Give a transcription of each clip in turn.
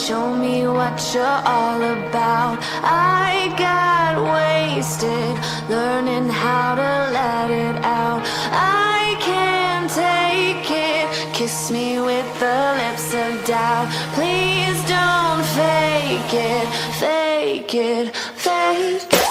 show me what you're all about. I got wasted, learning how to let it out. I can't take it, kiss me with the lips of doubt. Please don't fake it, fake it, fake it.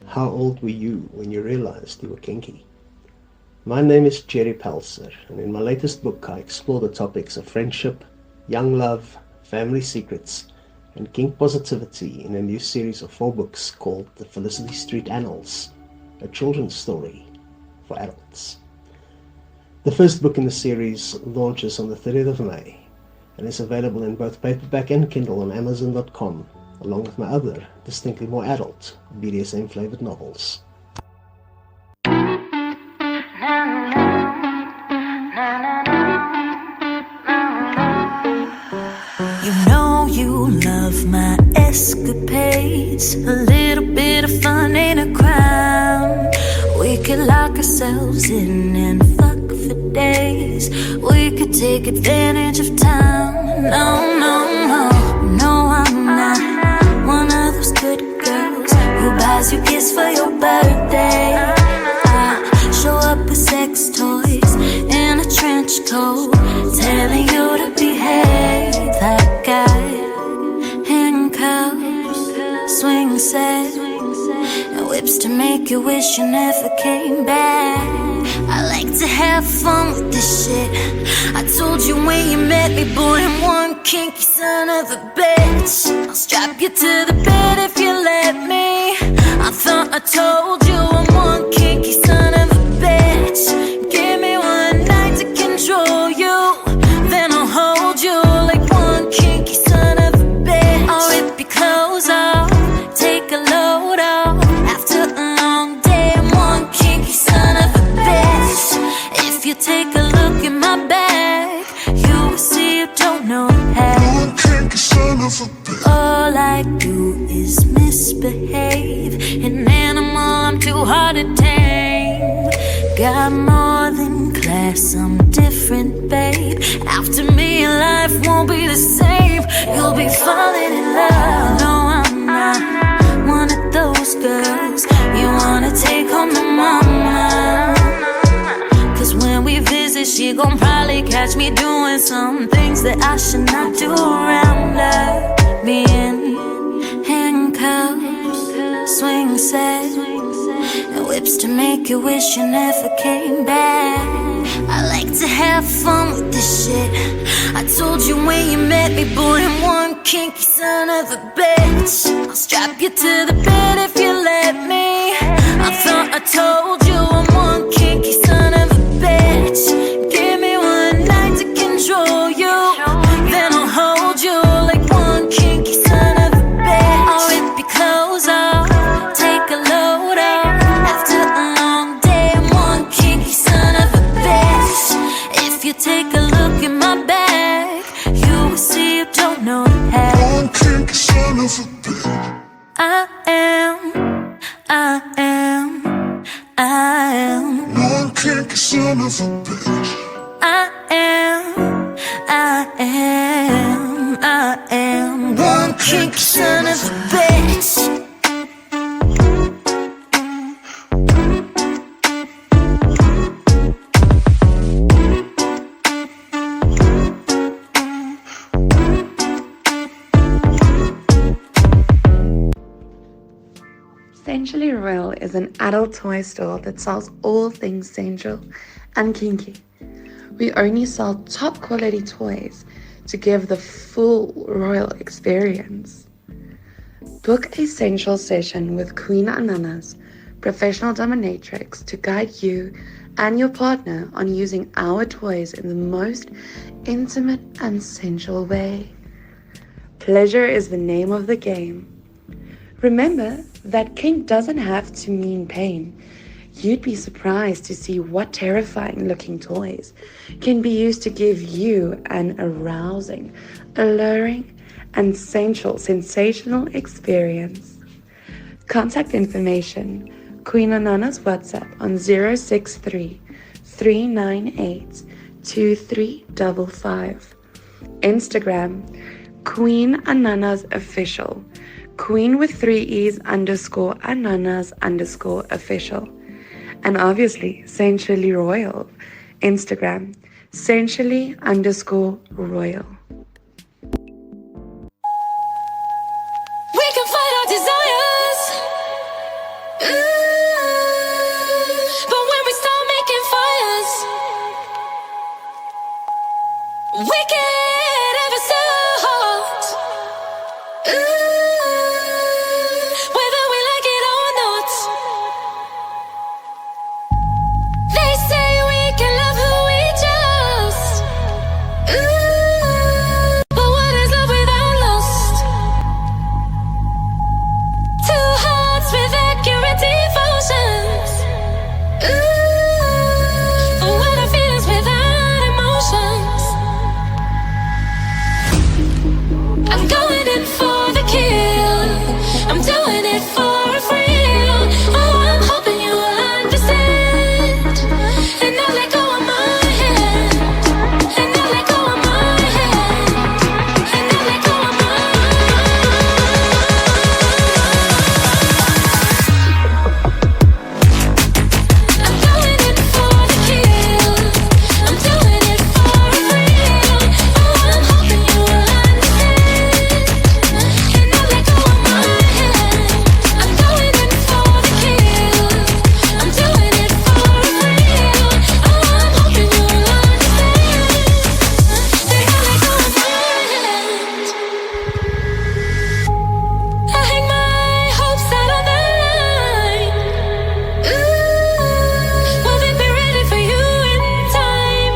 How old were you when you realized you were kinky? My name is Jerry Pelser, and in my latest book I explore the topics of friendship, young love, family secrets, and kink positivity in a new series of 4 books called The Felicity Street Annals, a children's story for adults. The first book in the series launches on the 30th of May and is available in both paperback and Kindle on Amazon.com, along with my other, distinctly more adult, BDSM-flavored novels. You know you love my escapades. A little bit of fun ain't a crime. We could lock ourselves in and fuck for days. We could take advantage of time. No, no, no. No, I'm not one of those good girls who buys you gifts for your birthday. I show up with sex toys in a trench coat, telling you to behave. That guy, handcuffs, swing set, and whips to make you wish you never came back. I like to have fun with this shit. I told you when you met me, boy, I'm one kinky son of a bitch. I'll strap you to the bed if you let me. I thought I told you I'm one kinky son of a bitch. Give me one night to control you, then I'll hold you like one kinky son of a bitch. I'll rip your clothes off, take a load off. After a long day, I'm one kinky son of a bitch. If you take a look in my bag, you will see you don't know how. One kinky son of a bitch. All I do is misbehave. An animal I'm too hard to tame. Got more than class, I'm different, babe. After me, your life won't be the same. You'll be falling in love. No, I'm not one of those girls you wanna take home to mama. Cause when we visit, she gon' probably catch me doing some things that I should not do around her. Me in handcuffs, swing set, and whips to make you wish you never came back. I like to have fun with this shit. I told you when you met me, boy, I'm one kinky son of a bitch. I'll strap you to the bed if you let me. I thought I told you I'm one kinky son of a bitch. Give me one night to control you, then I'll hold you like one kinky son of a bitch. I'll rip your clothes off, take a load off. After a long day, I'm one kinky son of a of a bitch. I am, I am, I am. One kinky son of a bitch. I am, I am, I am. One kinky son of a bitch. Sensually Royal is an adult toy store that sells all things sensual and kinky. We only sell top quality toys to give the full royal experience. Book a sensual session with Queen Ananas, professional dominatrix, to guide you and your partner on using our toys in the most intimate and sensual way. Pleasure is the name of the game. Remember that kink doesn't have to mean pain. You'd be surprised to see what terrifying looking toys can be used to give you an arousing, alluring, and sensational experience. Contact information: Queen Anana's WhatsApp on 063 398 2355. Instagram, Queen Ananas Official. Queen with 3 E's _ Ananas _ official. And obviously, Sensually Royal. Instagram, Sensually _ Royal. We can fight our desires. But when we start making fires, we get ever so hot. Whether we like it or not. They say we can love who we just. But what is love without lust? Two hearts with accurate devotions. But what I feel is without emotions. I'm going in for the kill. I'm doing it for a thrill. Oh, I'm hoping you will understand. And now let go of my hand. And now let go of my hand. And now let go of my I'm going in for the kill. I'm doing it for a thrill. Oh, I'm hoping you will understand. And now let go of my hand. I'm going in for the kill. I'm doing it for a thrill. Oh, I'm hoping you will understand. And now let go of my hand. I hang my hopes out on the line. Will they be ready for you in time?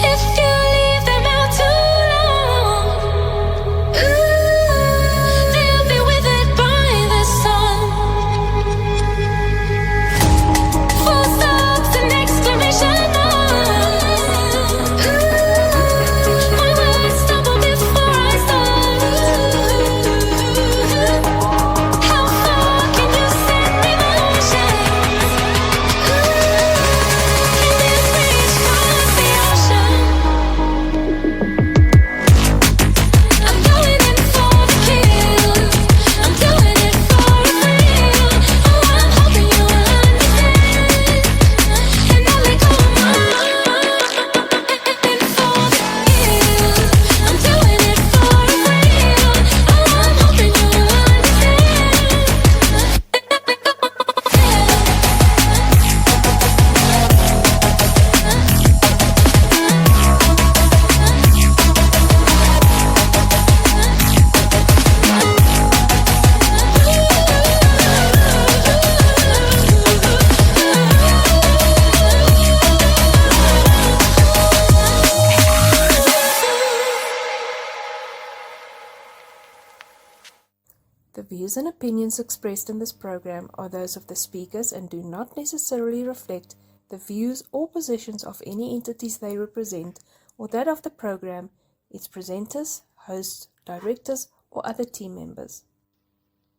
If you leave them out too long, they'll be withered by the sun. Full stops and exclamation marks. My words stumble before I start. How far can you send emotions? Can this reach across the ocean? I'm going in for the kill. I'm doing it for a thrill. Oh, I'm hoping you will understand. And now let go of my in for the kill. I'm doing it for a thrill. Oh, I'm hoping you will The views and opinions expressed in this program are those of the speakers and do not necessarily reflect the views or positions of any entities they represent or that of the program, its presenters, hosts, directors, or other team members.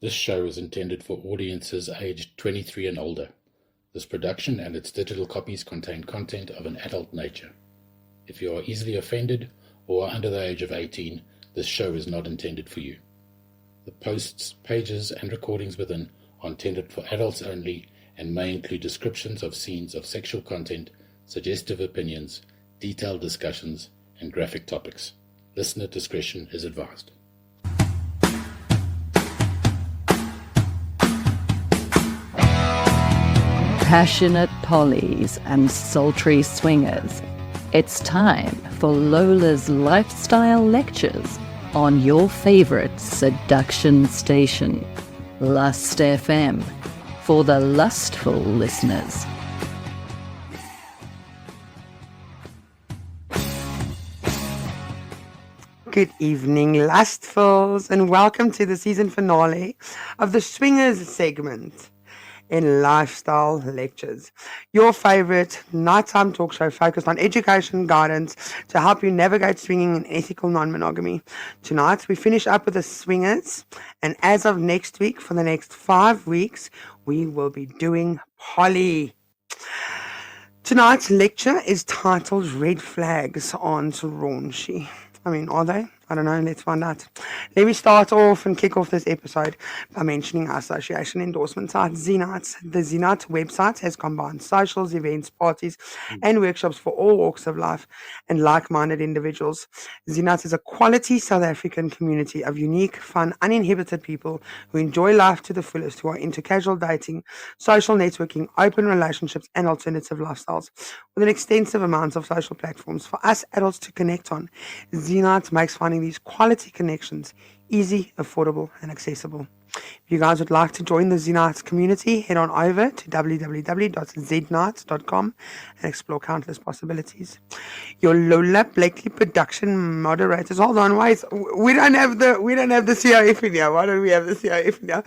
This show is intended for audiences aged 23 and older. This production and its digital copies contain content of an adult nature. If you are easily offended or are under the age of 18, this show is not intended for you. The posts, pages, and recordings within are intended for adults only and may include descriptions of scenes of sexual content, suggestive opinions, detailed discussions, and graphic topics. Listener discretion is advised. Passionate pollies and sultry swingers, it's time for Lola's Lifestyle Lectures on your favorite seduction station, Lust FM, for the lustful listeners. Good evening, lustfuls, and welcome to the season finale of the Swingers segment in Lifestyle Lectures, your favorite nighttime talk show focused on education guidance to help you navigate swinging in ethical non-monogamy. Tonight, we finish up with the Swingers, and as of next week, for the next 5 weeks, we will be doing poly. Tonight's lecture is titled Red Flags Aren't Raunchy. I mean, are they? I don't know. Let's find out. Let me start off and kick off this episode by mentioning our association endorsement site, Zenite. The Zenite website has combined socials, events, parties, and workshops for all walks of life and like-minded individuals. Zenite is a quality South African community of unique, fun, uninhibited people who enjoy life to the fullest, who are into casual dating, social networking, open relationships, and alternative lifestyles. With an extensive amount of social platforms for us adults to connect on, Zenite makes finding these quality connections easy, affordable, and accessible. If you guys would like to join the Zenite community, head on over to www.znight.com and explore countless possibilities. Your Lola Blakely production moderators. Hold on, wait. We don't have the CIF in here. Why don't we have the CIF in here?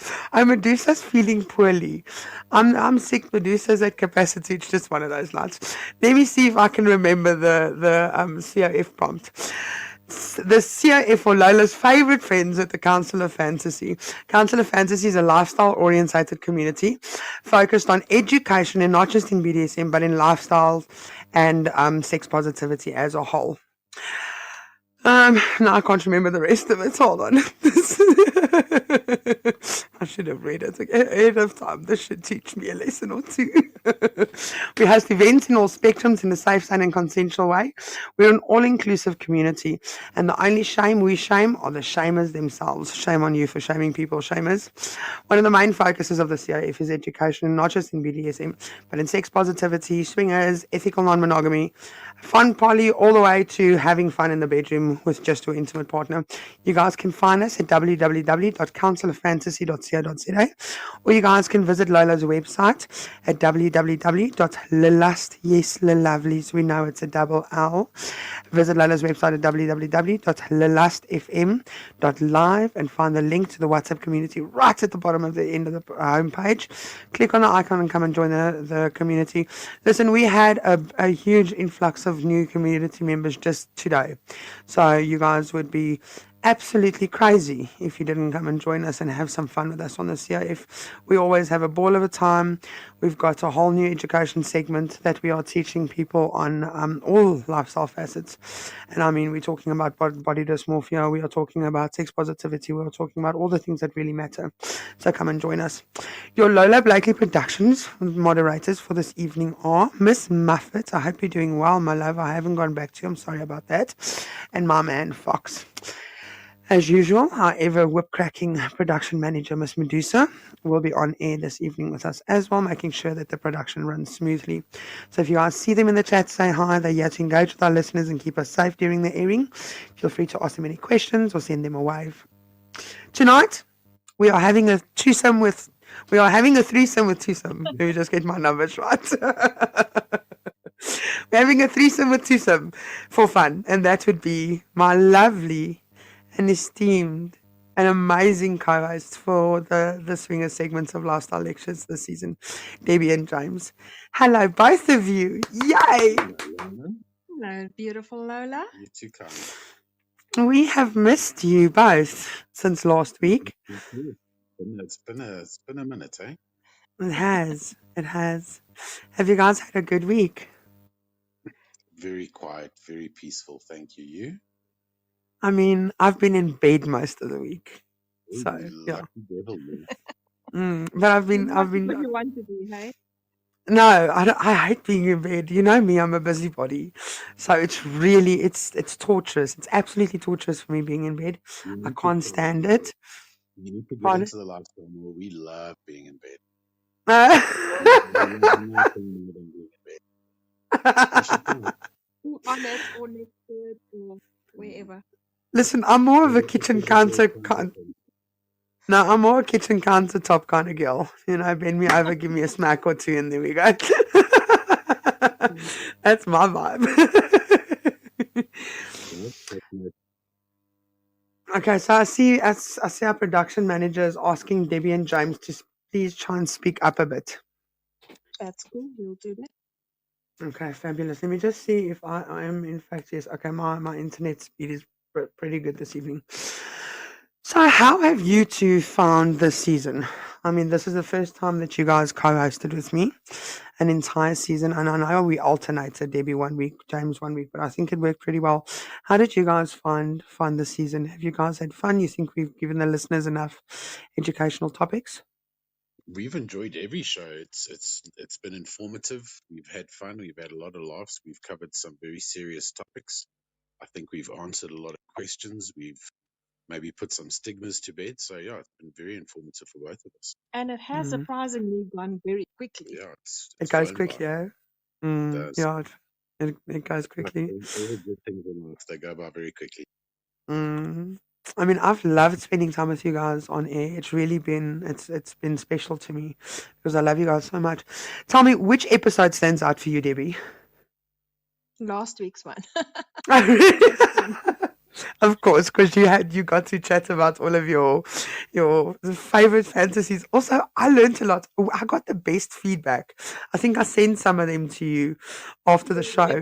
Medusa's feeling poorly. I'm sick. Medusa's at capacity. It's just one of those nights. Let me see if I can remember the CIF prompt. The CIF, or Lola's favorite friends at the Council of Fantasy. Council of Fantasy is a lifestyle-orientated community focused on education, and not just in BDSM, but in lifestyle and sex positivity as a whole. Now I can't remember the rest of it. Hold on. I should have read it ahead of time. This should teach me a lesson or two. We host events in all spectrums in a safe, sane, and consensual way. We're an all-inclusive community, and the only shame we shame are the shamers themselves. Shame on you for shaming people, shamers. One of the main focuses of the CIF is education, not just in BDSM, but in sex positivity, swingers, ethical non-monogamy, fun poly, all the way to having fun in the bedroom with just your intimate partner. You guys can find us at www.counciloffantasy.co.za, or you guys can visit Lola's website at www.lilust. Yes, Lilovelies, we know it's a double L. Visit Lola's website at www.lilustfm.live and find the link to the WhatsApp community right at the bottom of the end of the homepage. Click on the icon and come and join the community. Listen, we had a huge influx of new community members just today. So you guys would be absolutely crazy if you didn't come and join us and have some fun with us on the CIF. We always have a ball of a time. We've got a whole new education segment that we are teaching people on all lifestyle facets. And I mean, we're talking about body dysmorphia. We are talking about sex positivity. We are talking about all the things that really matter. So come and join us. Your Lola Blakely Productions moderators for this evening are Miss Muffet. I hope you're doing well, my love. I haven't gone back to you. I'm sorry about that. And my man, Fox. As usual, our ever whip-cracking production manager, Miss Medusa, will be on air this evening with us as well, making sure that the production runs smoothly. So if you guys see them in the chat, say hi. They're here to engage with our listeners and keep us safe during the airing. Feel free to ask them any questions or send them a wave. Tonight, we are having a threesome with twosome. Let me just get my numbers right. We're having a threesome with twosome for fun, and that would be my lovely and esteemed and amazing co-host for the swinger segments of Lifestyle Lectures this season, Debbie and James. Hello, both of you. Yay! Hello, beautiful Lola. You too kind. We have missed you both since last week. It's been a minute, eh? It has. It has. Have you guys had a good week? Very quiet, very peaceful. Thank you. You? I mean, I've been in bed most of the week. Oh, So, you yeah. lucky devil, you. But I've been, What you want to be, hey? no, I hate being in bed. You know me, I'm a busybody. So it's really, it's torturous. It's absolutely torturous for me being in bed. You I need to can't get stand into it. You need to get Pardon? into the lifestyle more. We love being in bed. We love nothing more than being in bed. If you can. On it or next to it or wherever. Listen, I'm more of a Whether it's kitchen physical counter contact. No, I'm more a kitchen countertop kind of girl. You know, bend me over, give me a smack or two, and there we go. That's my vibe. Okay, so I see our production manager is asking Debbie and James to please try and speak up a bit. That's cool. We'll do that. Okay, fabulous. Let me just see if I am in fact, yes. Okay, my internet speed is pretty good this evening. So how have you two found this season? I mean, this is the first time that you guys co-hosted with me an entire season, and I know we alternated, Debbie 1 week, James 1 week, but I think it worked pretty well. How did you guys find the season? Have you guys had fun? You think we've given the listeners enough educational topics? We've enjoyed every show. It's been informative. We've had fun. We've had a lot of laughs. We've covered some very serious topics. I think we've answered a lot of questions. We've maybe put some stigmas to bed. So yeah, it's been very informative for both of us. And it has Mm. surprisingly gone very quickly. Yeah, It it's goes flown by. quickly, eh? It does. Yeah, it goes Like quickly. all the good things in life, they go by very quickly. I mean, I've loved spending time with you guys on air. It's really been it's been special to me because I love you guys so much. Tell me, which episode stands out for you, Debbie? Last week's one. Of course, because you got to chat about all of your favorite fantasies. Also, I learned a lot. Oh, I got the best feedback. I think I sent some of them to you after the show.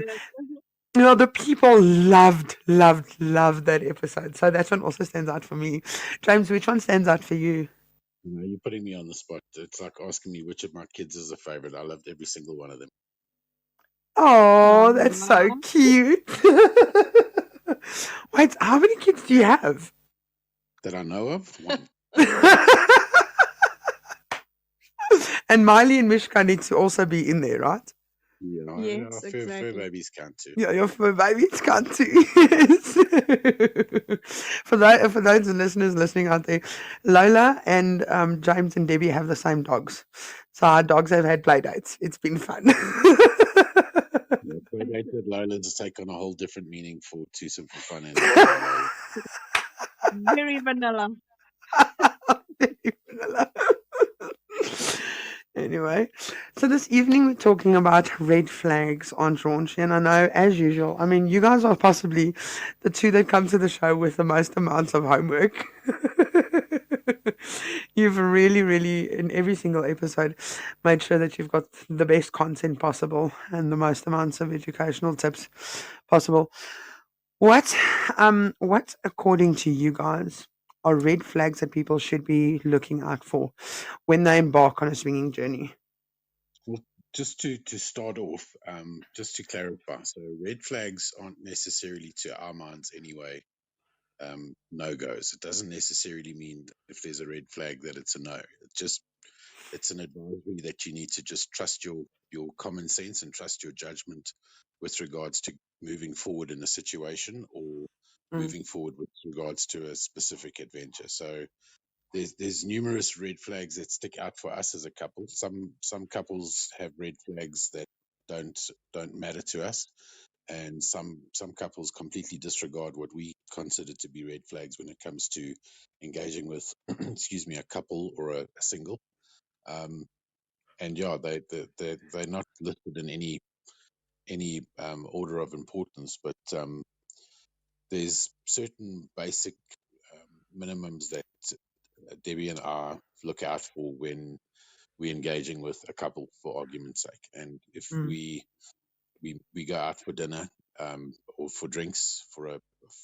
You know, the people loved that episode. So that one also stands out for me. James, which one stands out for you? You know, you're putting me on the spot. It's like asking me which of my kids is a favorite. I loved every single one of them. Oh, that's so cute. Wait, how many kids do you have? That I know of, one. And Miley and Mishka need to also be in there, right? Yeah, Yes, fur exactly. babies count too. Yeah, your fur babies can't too. Yes. For those listeners listening out there, Lola and James and Debbie have the same dogs. So our dogs have had play dates. It's been fun. Yeah, predated Lowlands take on a whole different meaning for Too Simple Fun and Very vanilla. Very vanilla. Anyway, so this evening we're talking about red flags on Raunchy, and I know, as usual, I mean, you guys are possibly the two that come to the show with the most amounts of homework. You've really, in every single episode, made sure that you've got the best content possible and the most amounts of educational tips possible. What, according to you guys, are red flags that people should be looking out for when they embark on a swinging journey? Well, just to start off, just to clarify, so red flags aren't necessarily, to our minds anyway, no-goes. It doesn't necessarily mean if there's a red flag that it's a no. It's an advisory that you need to just trust your common sense and trust your judgment with regards to moving forward in a situation or moving forward with regards to a specific adventure. So there's numerous red flags that stick out for us as a couple. Some couples have red flags that don't matter to us, and some couples completely disregard what we consider to be red flags when it comes to engaging with excuse me, a couple or a single. And yeah, they're not listed in any order of importance, but there's certain basic minimums that Debbie and I look out for when we're engaging with a couple, for argument's sake. And if we go out for dinner or for drinks for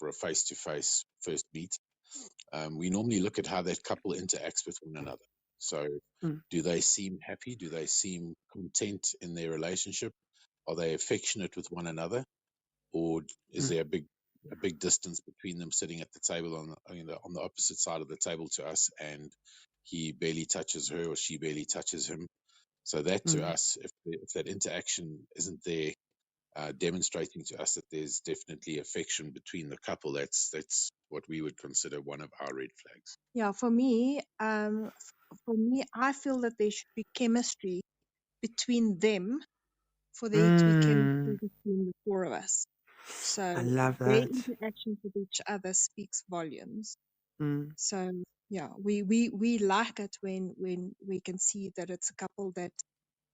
a face-to-face first meet, we normally look at how that couple interacts with one another. So, Mm. do they seem happy? Do they seem content in their relationship? Are they affectionate with one another, or is Mm. there a big distance between them sitting at the table on the opposite side of the table to us, and he barely touches her or she barely touches him? So that to Mm. us, if that interaction isn't there, demonstrating to us that there's definitely affection between the couple, that's what we would consider one of our red flags. Yeah, for me, I feel that there should be chemistry between them for there to be chemistry Mm. between the four of us. I So love their that. interaction with each other speaks volumes. Mm. So yeah, we like it when we can see that it's a couple that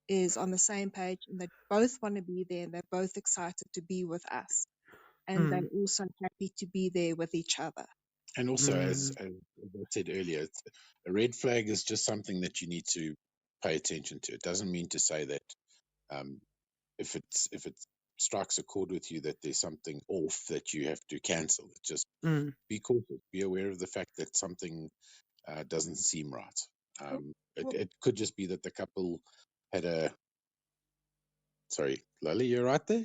is on the same page and they both want to be there and they're both excited to be with us and they're Mm. also happy to be there with each other. And also, Mm. as I said earlier, a red flag is just something that you need to pay attention to. It doesn't mean to say that um, if it strikes a chord with you that there's something off that you have to cancel. Just Mm. be cautious. Be aware of the fact that something doesn't seem right. It could just be that the couple had a. Sorry, Lola, you're right there.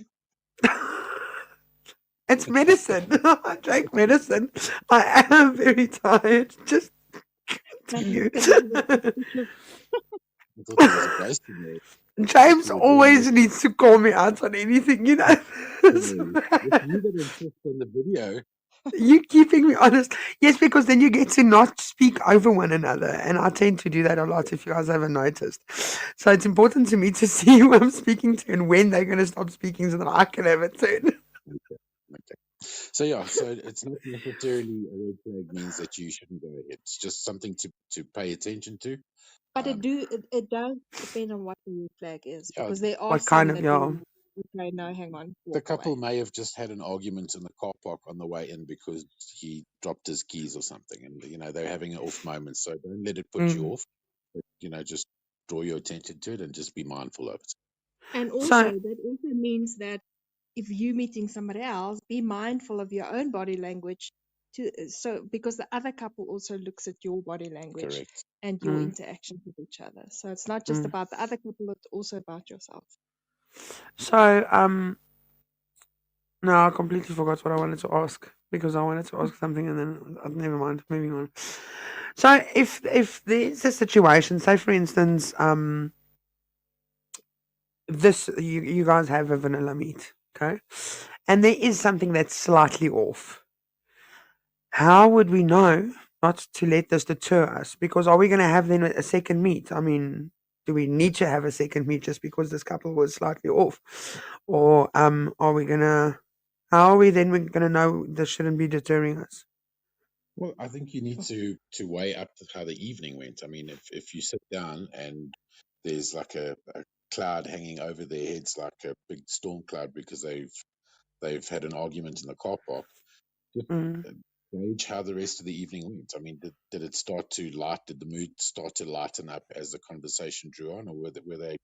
It's medicine. I take medicine. I am very tired. Just And continue. I thought there was a ghost in there. James always needs to call me out on anything, you know. It's It's you bad. that insists on the video. You keeping me honest. Yes, because then you get to not speak over one another. And I tend to do that a lot if you guys haven't noticed. So it's important to me to see who I'm speaking to and when they're going to stop speaking so that I can have a turn. Okay. So yeah, so it's not necessarily a red flag means that you shouldn't go ahead. It's just something to pay attention to. but Um, it does depend on what the red flag is yeah, because there are What kind some of, that we yeah. like, okay, no, hang on, the walk couple away. may have just had an argument in the car park on the way in because he dropped his keys or something, and they're having an off moment. So don't let it put you Mm. off. But, just draw your attention to it and just be mindful of it. And also So, that also means that if you're meeting somebody else, be mindful of your own body language so because the other couple also looks at your body language Correct. and your mm, interactions with each other. So it's not just mm. about the other couple, it's also about yourself. So, no, I completely forgot what I wanted to ask because I wanted to ask something and then never mind. Moving on. So, if there's a situation, say for instance, this you guys have a vanilla meat, okay, and there is something that's slightly off. How would we know not to let this deter us? Because are we going to have then a second meet? I mean, do we need to have a second meet just because this couple was slightly off, or are we gonna? How are we then gonna know this shouldn't be deterring us? Well, I think you need to weigh up how the evening went. I mean, if you sit down and there's like a cloud hanging over their heads, like a big storm cloud, because they've had an argument in the car park, just Mm, gauge how the rest of the evening went. I mean, did it start to light? Did the mood start to lighten up as the conversation drew on, or were they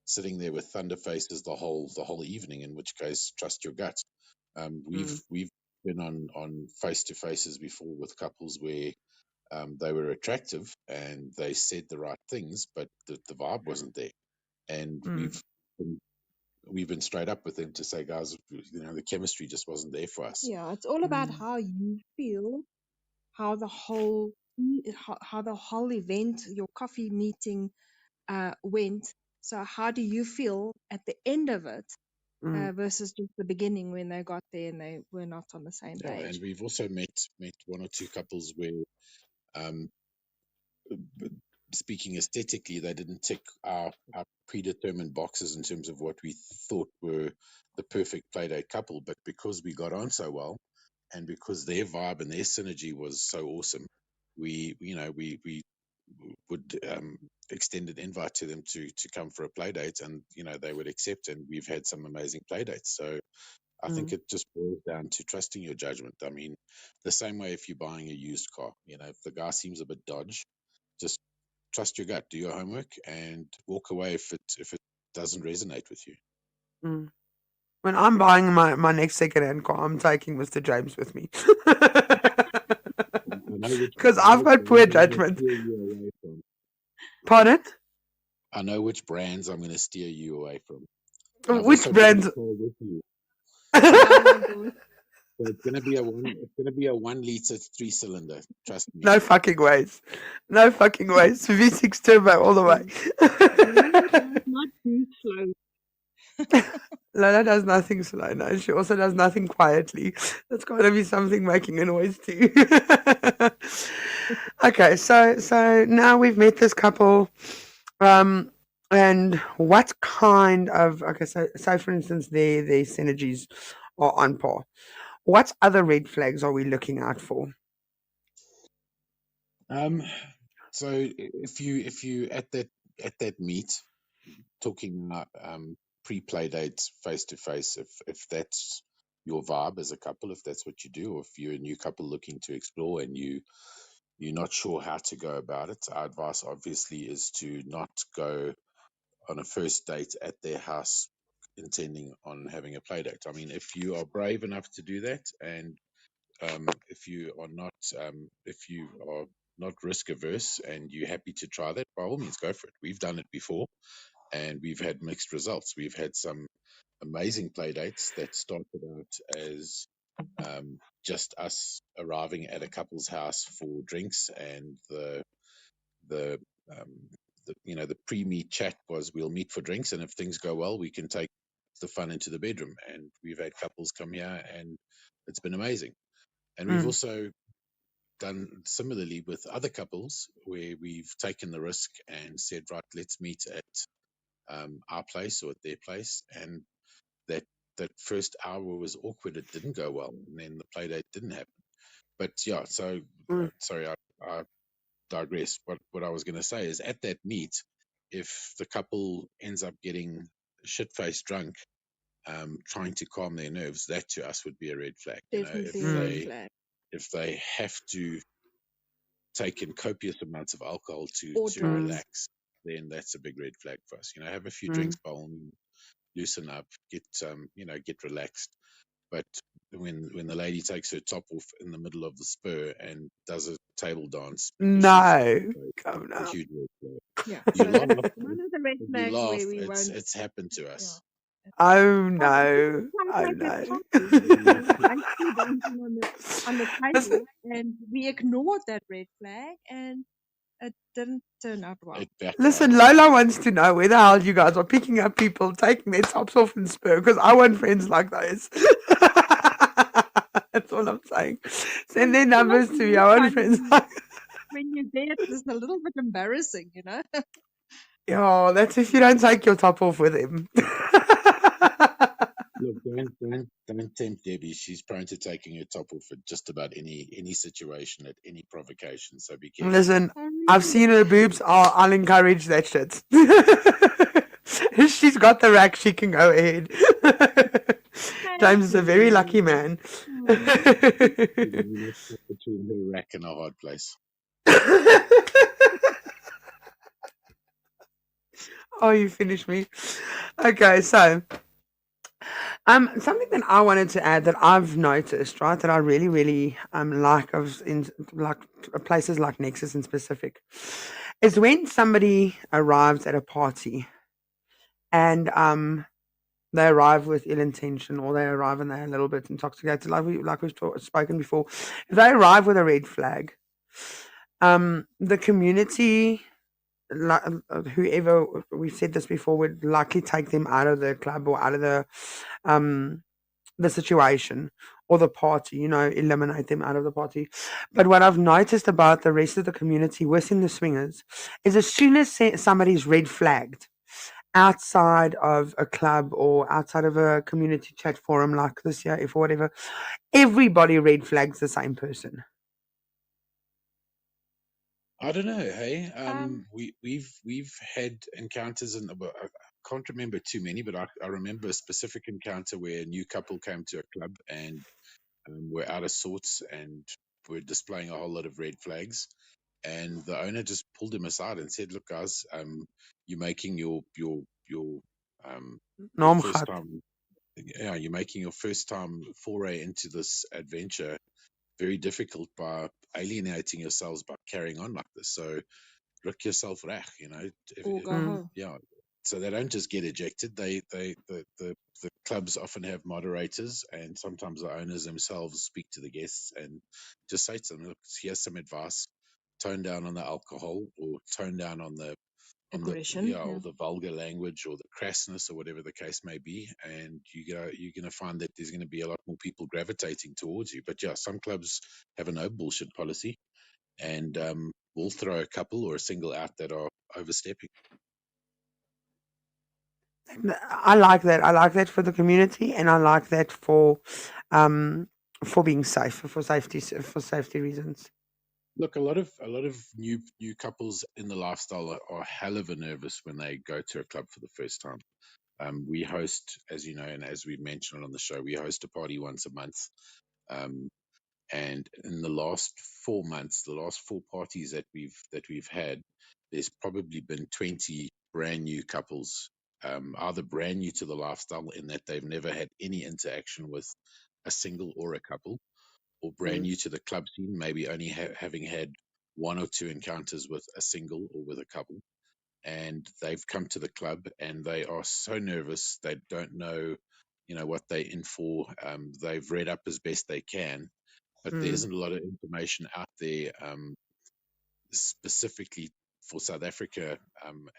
sitting there with thunder faces the whole evening? In which case, trust your gut. mm, We've been on face to faces before with couples where they were attractive and they said the right things, but the vibe wasn't there. And mm, been, we've been straight up with them to say, guys, the chemistry just wasn't there for us. Yeah, it's all about mm, how you feel, how the whole how the whole event, your coffee meeting went. So how do you feel at the end of it mm, versus just the beginning when they got there and they were not on the same Yeah, and page? we've also met one or two couples where, um, speaking aesthetically, they didn't tick our predetermined boxes in terms of what we thought were the perfect playdate couple. But because we got on so well, and because their vibe and their synergy was so awesome, we would extend an invite to them to come for a play date, and they would accept, and we've had some amazing play dates. So I think mm, it just boils down to trusting your judgment. I mean, the same way if you're buying a used car, if the guy seems a bit dodge, just trust your gut, do your homework, and walk away if it doesn't resonate with you. mm. When I'm buying my next second-hand car, I'm taking Mr. James with me. Because I've got poor judgment. Pardon? I know which brands I'm going to steer you away from. And I've Which also brought brands? a car with you. Oh my god. So it's going to be a 1 liter 3-cylinder. Trust me. No fucking ways. No fucking ways. V6 turbo all the way. Lola does not do slow. Lola does nothing slow. No, she also does nothing quietly. That's got to be something making a noise too. Okay, so now we've met this couple. And what kind of so for instance their synergies are on par. What other red flags are we looking out for? So if you at that meet talking about pre-play dates face to face, if that's your vibe as a couple, if that's what you do, or if you're a new couple looking to explore and you're not sure how to go about it, our advice obviously is to not go on a first date at their house intending on having a play date. I mean, if you are brave enough to do that, and if you are not risk averse and you're happy to try that, by all means go for it. We've done it before and we've had mixed results. We've had some amazing play dates that started out as just us arriving at a couple's house for drinks, and the um, the pre-meet chat was, we'll meet for drinks, and if things go well, we can take the fun into the bedroom. And we've had couples come here, and it's been amazing. And we've also done similarly with other couples where we've taken the risk and said, right, let's meet at our place or at their place, and that first hour was awkward. It didn't go well, and then the play date didn't happen. But yeah, so sorry, I digress. What I was going to say is, at that meet, if the couple ends up getting shit-faced drunk, trying to calm their nerves, that to us would be a red flag. Definitely a red flag. If they have to take in copious amounts of alcohol to Or drugs. relax, then that's a big red flag for us. Have a few drinks, by all means, loosen up, get relaxed. But when the lady takes her top off in the middle of the spur and does a table dance because No, come a now. huge red flag. Yeah. You laugh. One of the red You flags laugh. where we won't. It's happened to us. Oh But no, sometimes oh like no. with parties, we were actually dancing on the table, and we ignored that red flag, and it didn't turn out well. It backfired. Listen, Lola wants to know where the hell you guys are picking up people taking their tops off in spur, because I want friends like those. That's all I'm saying. Send their numbers to me. I want friends like When you're there, it's just a little bit embarrassing, Yeah, that's if you don't take your top off with him. Look, don't tempt Debbie. She's prone to taking her top off at just about any situation, at any provocation. So be careful. Listen, I've seen her boobs. I'll encourage that shit. She's got the rack. She can go ahead. James is a very lucky man. Between her rack and a hard place. Oh, you finished me. Okay, so something that I wanted to add that I've noticed, right, that I really, really like of in like places like Nexus in specific, is when somebody arrives at a party and they arrive with ill intention, or they arrive and they're a little bit intoxicated, like we've spoken before. If they arrive with a red flag, the community, whoever, we've said this before, would likely take them out of the club or out of the situation or the party, eliminate them out of the party. But what I've noticed about the rest of the community within the swingers is, as soon as somebody's red flagged outside of a club or outside of a community chat forum like this year, if or whatever, everybody red flags the same person. I don't know. Hey, we've had encounters, and I can't remember too many, but I remember a specific encounter where a new couple came to a club and were out of sorts and were displaying a whole lot of red flags. And the owner just pulled him aside and said, "Look, guys, you're making your Naam first gehad. time you're making your first time foray into this adventure very difficult by alienating yourselves by carrying on like this. So look yourself reg, Or go Mm. home. yeah. So they don't just get ejected. The clubs often have moderators, and sometimes the owners themselves speak to the guests and just say to them, "Look, here's some advice: tone down on the alcohol, or tone down on the Aggression. or Yeah. the vulgar language or the crassness or whatever the case may be." And you're going to find that there's going to be a lot more people gravitating towards you. But yeah, some clubs have a no bullshit policy, and we'll throw a couple or a single out that are overstepping. I like that. I like that for the community, and I like that um, for being safe, for safety reasons. Look, a lot of new couples in the lifestyle are hell of a nervous when they go to a club for the first time. We host, as you know, and as we mentioned on the show, we host a party once a month. Um, and in the last 4 months, the last four parties that we've had, there's probably been 20 brand new couples, either brand new to the lifestyle in that they've never had any interaction with a single or a couple, or brand Mm. new to the club scene, maybe only having had one or two encounters with a single or with a couple. And they've come to the club and they are so nervous. They don't know, what they're in for. They've read up as best they can, but there Mm. isn't a lot of information out there, specifically for South Africa,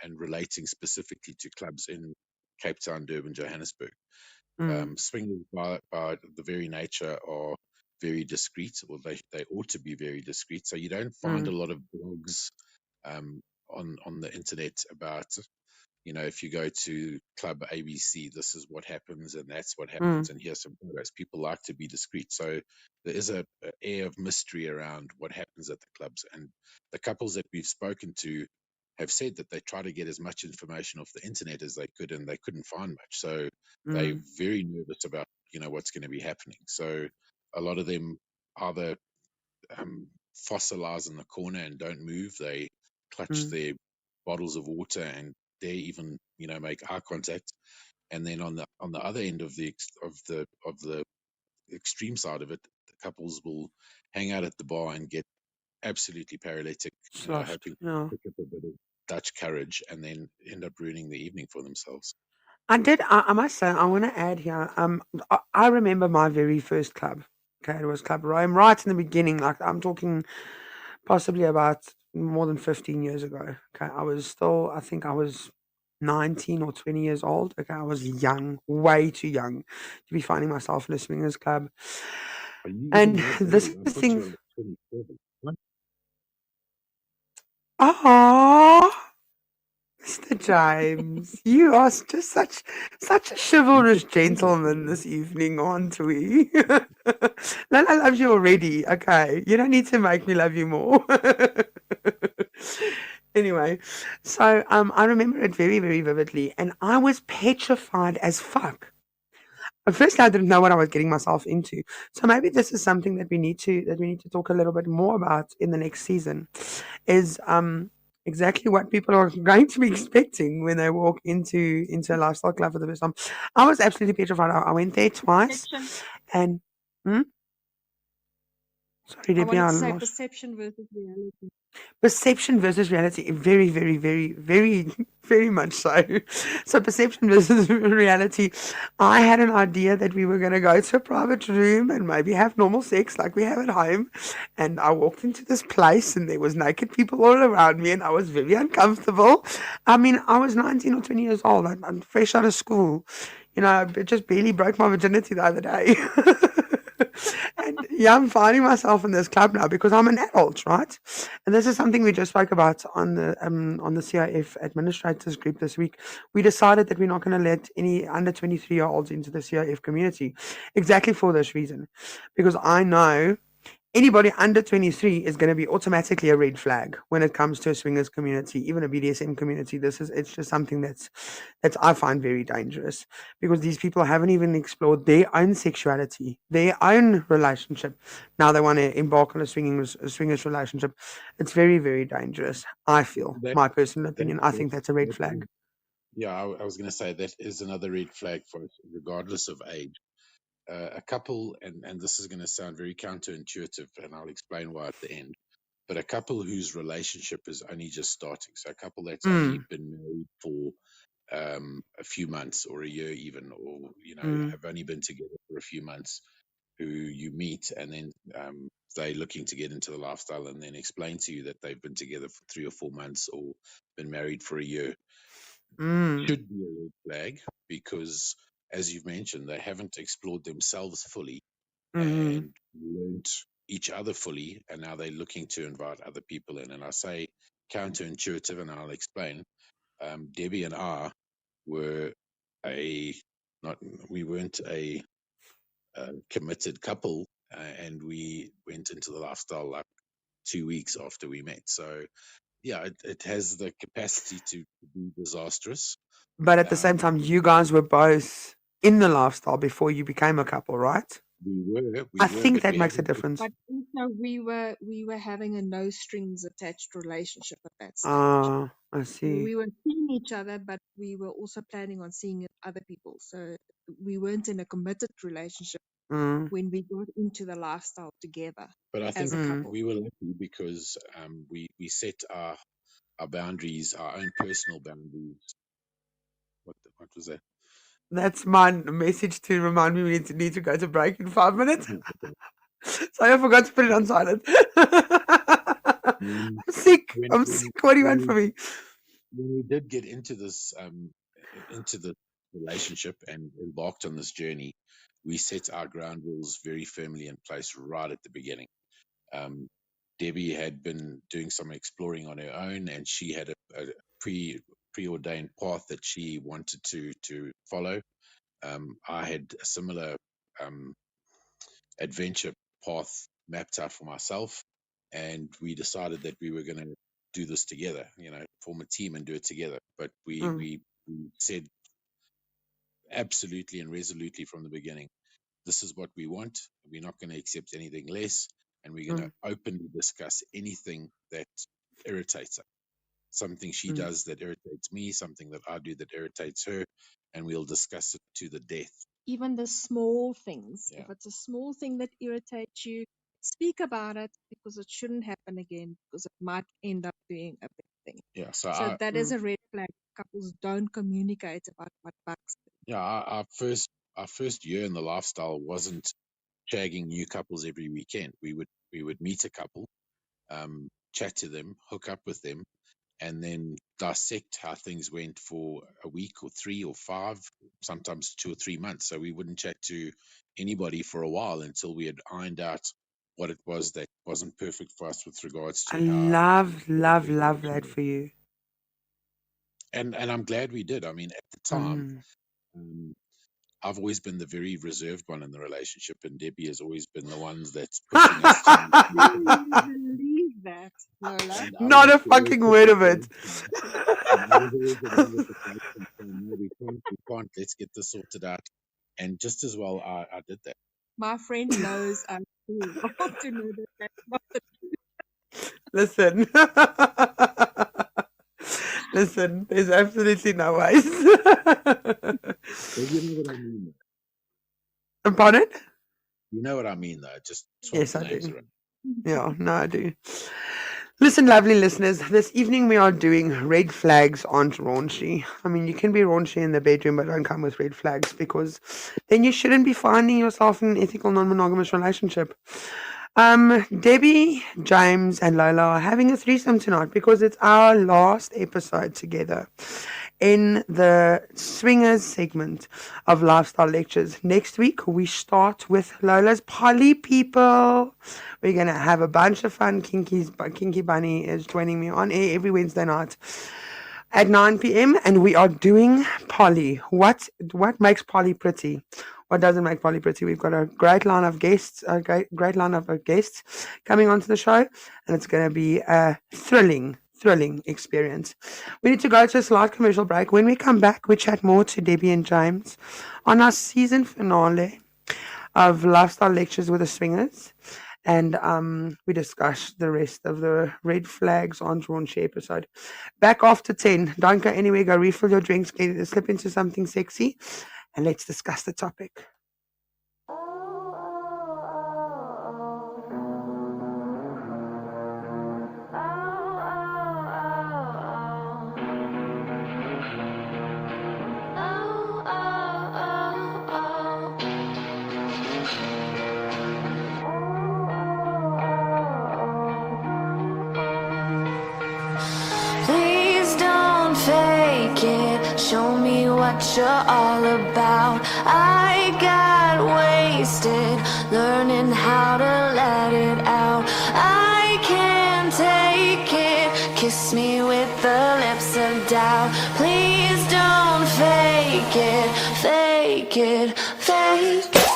and relating specifically to clubs in Cape Town, Durban, Johannesburg. Mm. Swingers, by the very nature, are very discreet, or they ought to be very discreet. So you don't find a Mm. lot of blogs on the internet about, if you go to Club ABC, this is what happens and that's what happens, Mm. and here's some photos. People like to be discreet. So there is a air of mystery around what happens at the clubs. And the couples that we've spoken to have said that they try to get as much information off the internet as they could, and they couldn't find much. So they're Mm. very nervous about, what's going to be happening. So a lot of them either fossilize in the corner and don't move. They clutch Mm. their bottles of water and dare even, make eye contact. And then on the other end of the extreme side of it, the couples will hang out at the bar and get absolutely paralytic, Sloshed. hoping to Yeah. pick up a bit of Dutch courage, and then end up ruining the evening for themselves. I must say, I want to add here. I remember my very first club. Okay, it was Club Rome, right in the beginning. Like I'm talking, possibly about more than 15 years ago. Okay, I think I was 19 or 20 years old. Okay, I was young, way too young to be finding myself in a swingers club. Are you even And that this old? is I the thought you thing. were like 27. What? Ah. Mr. James, you are just such a You chivalrous just told us gentleman that. this evening, aren't we? Lola loves you already. Okay, you don't need to make me love you more. Anyway, so I remember it very, very vividly, and I was petrified as fuck. At first, I didn't know what I was getting myself into. So maybe this is something that we need to talk a little bit more about in the next season. Is exactly what people are going to be expecting when they walk into a lifestyle club for the first time. I was absolutely petrified. I went there twice, Perception. and hmm? Sorry, I Debbie, wanted I to say lost. perception versus reality. Perception versus reality. Very, very, very, very, very much so. So perception versus reality. I had an idea that we were going to go to a private room and maybe have normal sex like we have at home. And I walked into this place and there was naked people all around me and I was very uncomfortable. I mean, I was 19 or 20 years old. I'm fresh out of school. I just barely broke my virginity the other day. And yeah, I'm finding myself in this club now because I'm an adult, right? And this is something we just spoke about on the CIF administrators group this week. We decided that we're not going to let any under 23-year-olds into the CIF community, exactly for this reason, because I know anybody under 23 is going to be automatically a red flag when it comes to a swingers community, even a BDSM community. It's just something that's I find very dangerous because these people haven't even explored their own sexuality, their own relationship. Now they want to embark on a swingers relationship. It's very, very dangerous. I feel, That my personal that opinion, I that think that's a red that flag. Yeah, I was going to say that is another red flag for us, regardless of age. A couple, and this is going to sound very counterintuitive, and I'll explain why at the end. But a couple whose relationship is only just starting, so a couple that's only Mm, been married for a few months or a year, even, or mm, have only been together for a few months, who you meet, and then they're looking to get into the lifestyle, and then explain to you that they've been together for 3 or 4 months or been married for a year, mm, should be a red flag, because, as you've mentioned, they haven't explored themselves fully mm. and learned each other fully, and now they're looking to invite other people in. And I say counterintuitive, and I'll explain. Debbie and I were a not we weren't a committed couple, and we went into the lifestyle like 2 weeks after we met. So yeah, it has the capacity to be disastrous. But at the same Um, time, you guys were both in the lifestyle before you became a couple, right? we I were, think but that we makes a haven't. difference. But also we were having a no strings attached relationship at that stage. Ah, I So see. we were seeing each other, but we were also planning on seeing other people. So we weren't in a committed relationship Mm, when we got into the lifestyle together But I as think a mm. couple. we were lucky because we set our boundaries, our own personal boundaries. What was that? That's my message to remind me we need to go to break in 5 minutes. Sorry, I forgot to put it on silent. Um, I'm sick. when I'm when sick. What do you when want we from me? when we did get into the relationship and embarked on this journey, we set our ground rules very firmly in place right at the beginning. Um, Debbie had been doing some exploring on her own, and she had a preordained path that she wanted to follow. I had a similar um, adventure path mapped out for myself, and we decided that we were going to do this together. Form a team and do it together. But we Mm, we, we said absolutely and resolutely from the beginning, this is what we want. We're not going to accept anything less, and we're going mm, to openly discuss anything that irritates us. Something she mm. does that irritates me, something that I do that irritates her, and we'll discuss it to the death. Even the small things. Yeah, If it's a small thing that irritates you, speak about it because it shouldn't happen again because it might end up being a big thing. yeah. So So that is Mm. a red flag. Couples don't communicate about what bugs them. our first year in the lifestyle wasn't shagging new couples every weekend. We would meet a couple, chat to them, hook up with them, and then dissect how things went for a week or 3 or 5, sometimes 2 or 3 months. So we wouldn't chat to anybody for a while until we had ironed out what it was that wasn't perfect for us with regards I to our love, love, love interaction. that for you. And I'm glad we did. I mean, at the time, Mm. um, I've always been the very reserved one in the relationship, and Debbie has always been the ones that's pushing us to be Can you believe that, Lola? and I Not used a to always fucking put word the of it. blame on her. And I was always the one with the face and saying, no, we can't, let's get this sorted out. And just as well, I did that. My friend knows us too well to know that that's not the Listen. Listen, there's absolutely no ways. But you know what I mean. Pardon? You know what I mean, though. Just swap Yes, the I names do. around. Yeah, no, I do. Listen, lovely listeners, this evening we are doing red flags aren't raunchy. I mean, you can be raunchy in the bedroom, but don't come with red flags because then you shouldn't be finding yourself in an ethical, non monogamous relationship. Debbie, James, and Lola are having a threesome tonight because it's our last episode together in the swingers segment of lifestyle lectures. Next week, we start with Lola's poly people. We're going to have a bunch of fun. Kinky Bunny is joining me on air every Wednesday night at 9 p.m. and we are doing Polly. What makes Polly pretty? What doesn't make Polly pretty? We've got a great line of guests, great line of guests coming onto the show, and it's going to be a thrilling experience. We need to go to a slight commercial break. When we come back, we chat more to Debbie and James on our season finale of Lifestyle Lectures with the Swingers. and we discussed the rest of the red flags on Raunchy episode. Back after 10. Don't go anywhere. Go refill your drinks, slip into something sexy, and let's discuss the topic. Please don't fake it. Show me what you're all about. I got wasted learning how to let it out. I can't take it. Kiss me with the lips of doubt. Please don't fake it, fake it, fake it.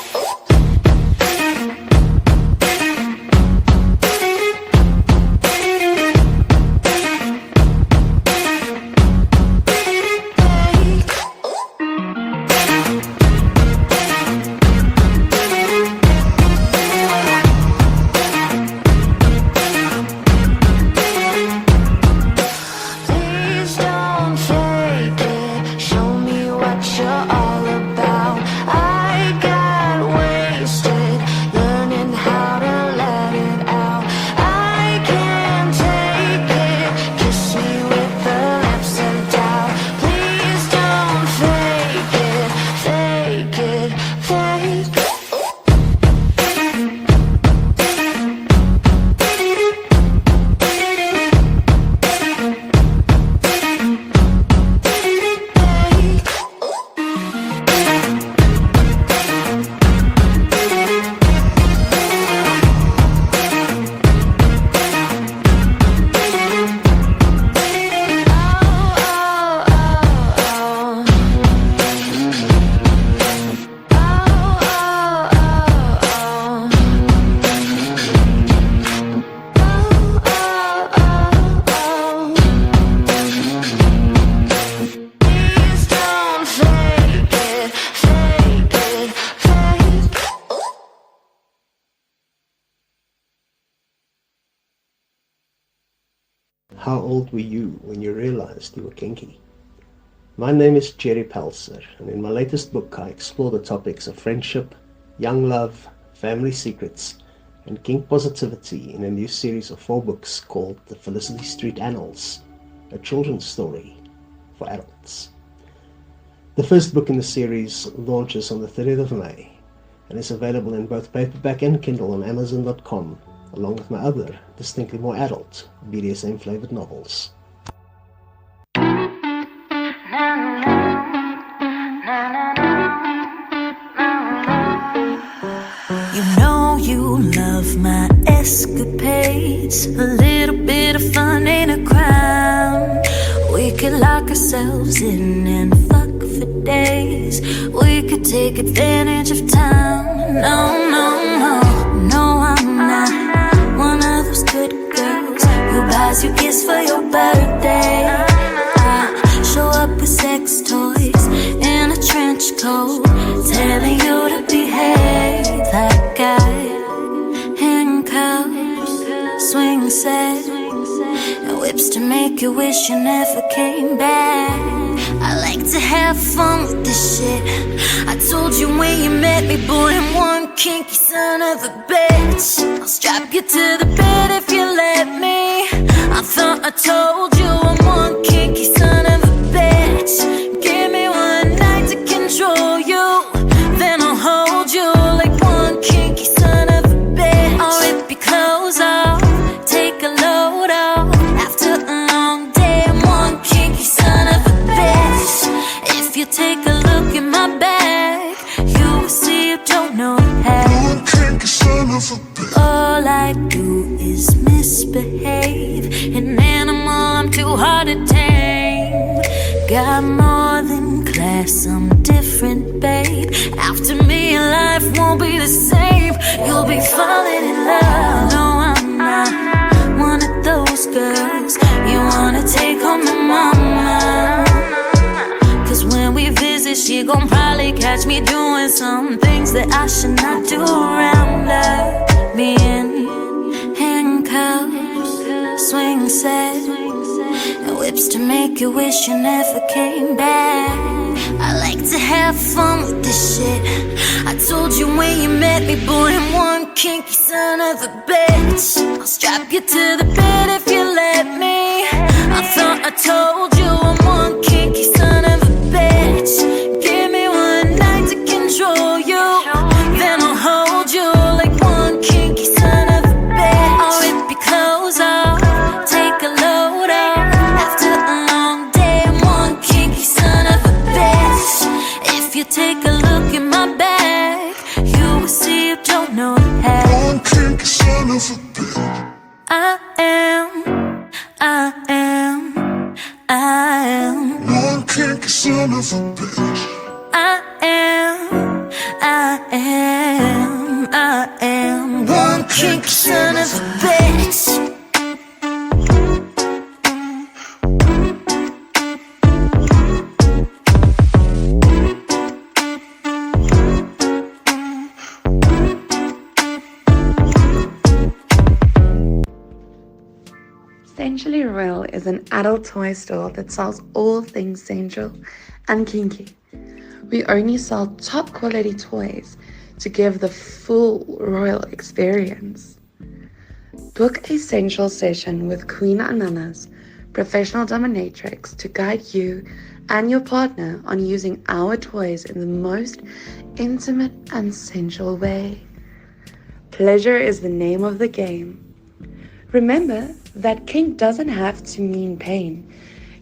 Please don't fake it. Show me what you're all about. I got wasted learning how to let it out. I can't take it. Kiss me with the lips of doubt. Please don't fake it, fake it, fake it. Please don't fake it, fake it, fake it. How old were you when you realized you were kinky? My name is Jerry Pelser, and in my latest book I explore the topics of friendship, young love, family secrets, and kink positivity in a new series of 4 books called The Felicity Street Annals, a children's story for adults. The first book in the series launches on the 30th of May and is available in both paperback and Kindle on Amazon.com, along with my other, distinctly more adult, BDSM-flavored novels. You know you love my escapades. A little bit of fun ain't a crime. We could lock ourselves in and fuck for days. We could take advantage of time. No, no, no. No, I'm not one of those good girls who buys you gifts for your birthday. I show up with sex toys in a trench coat, telling you to behave. That guy, handcuffs, swing set, and whips to make you wish you never came back. I like to have fun with this shit. I told you when you met me, boy, I'm one kinky son of a bitch. I'll strap you to the bed if you let me. I thought I told you I'm one kinky son of a bitch. Give me one night to control you, then I'll hold you like one kinky son of a bitch. I'll rip your clothes off, take a load off. After a long day, I'm one kinky son of a bitch. If you take a look in my bag, you will see you don't know how. One kinky son of a bitch. All I do is misbehave. An animal I'm too hard to tame. Got more than class, I'm different, babe. After me, your life won't be the same. You'll be falling in love. No, I'm not one of those girls you wanna take home to mama. 'Cause when when we visit, she gon' probably catch me doing some things that I should not do around her. Being handcuffs, swing set, and whips to make you wish you never came back. I like to have fun with this shit. I told you when you met me, boy, I'm one kinky son of a bitch. I'll strap you to the bed if you let me. I thought I told you I'm one kinky son of a bitch. Give me one night to control you, then I'll hold you like one kinky son of a bitch. I'll rip your clothes off, take a load off. After a long day, I'm one kinky son of a bitch. If you take a look in my bag, you will see you don't know that. One kinky son of a bitch. I am One kinky son of a bitch. I am one kinky son of a bitch. Sensually Royal is an adult toy store that sells all things sensual and kinky. We only sell top quality toys to give the full royal experience. Book a sensual session with Queen Ananas, professional dominatrix, to guide you and your partner on using our toys in the most intimate and sensual way. Pleasure is the name of the game. Remember that kink doesn't have to mean pain.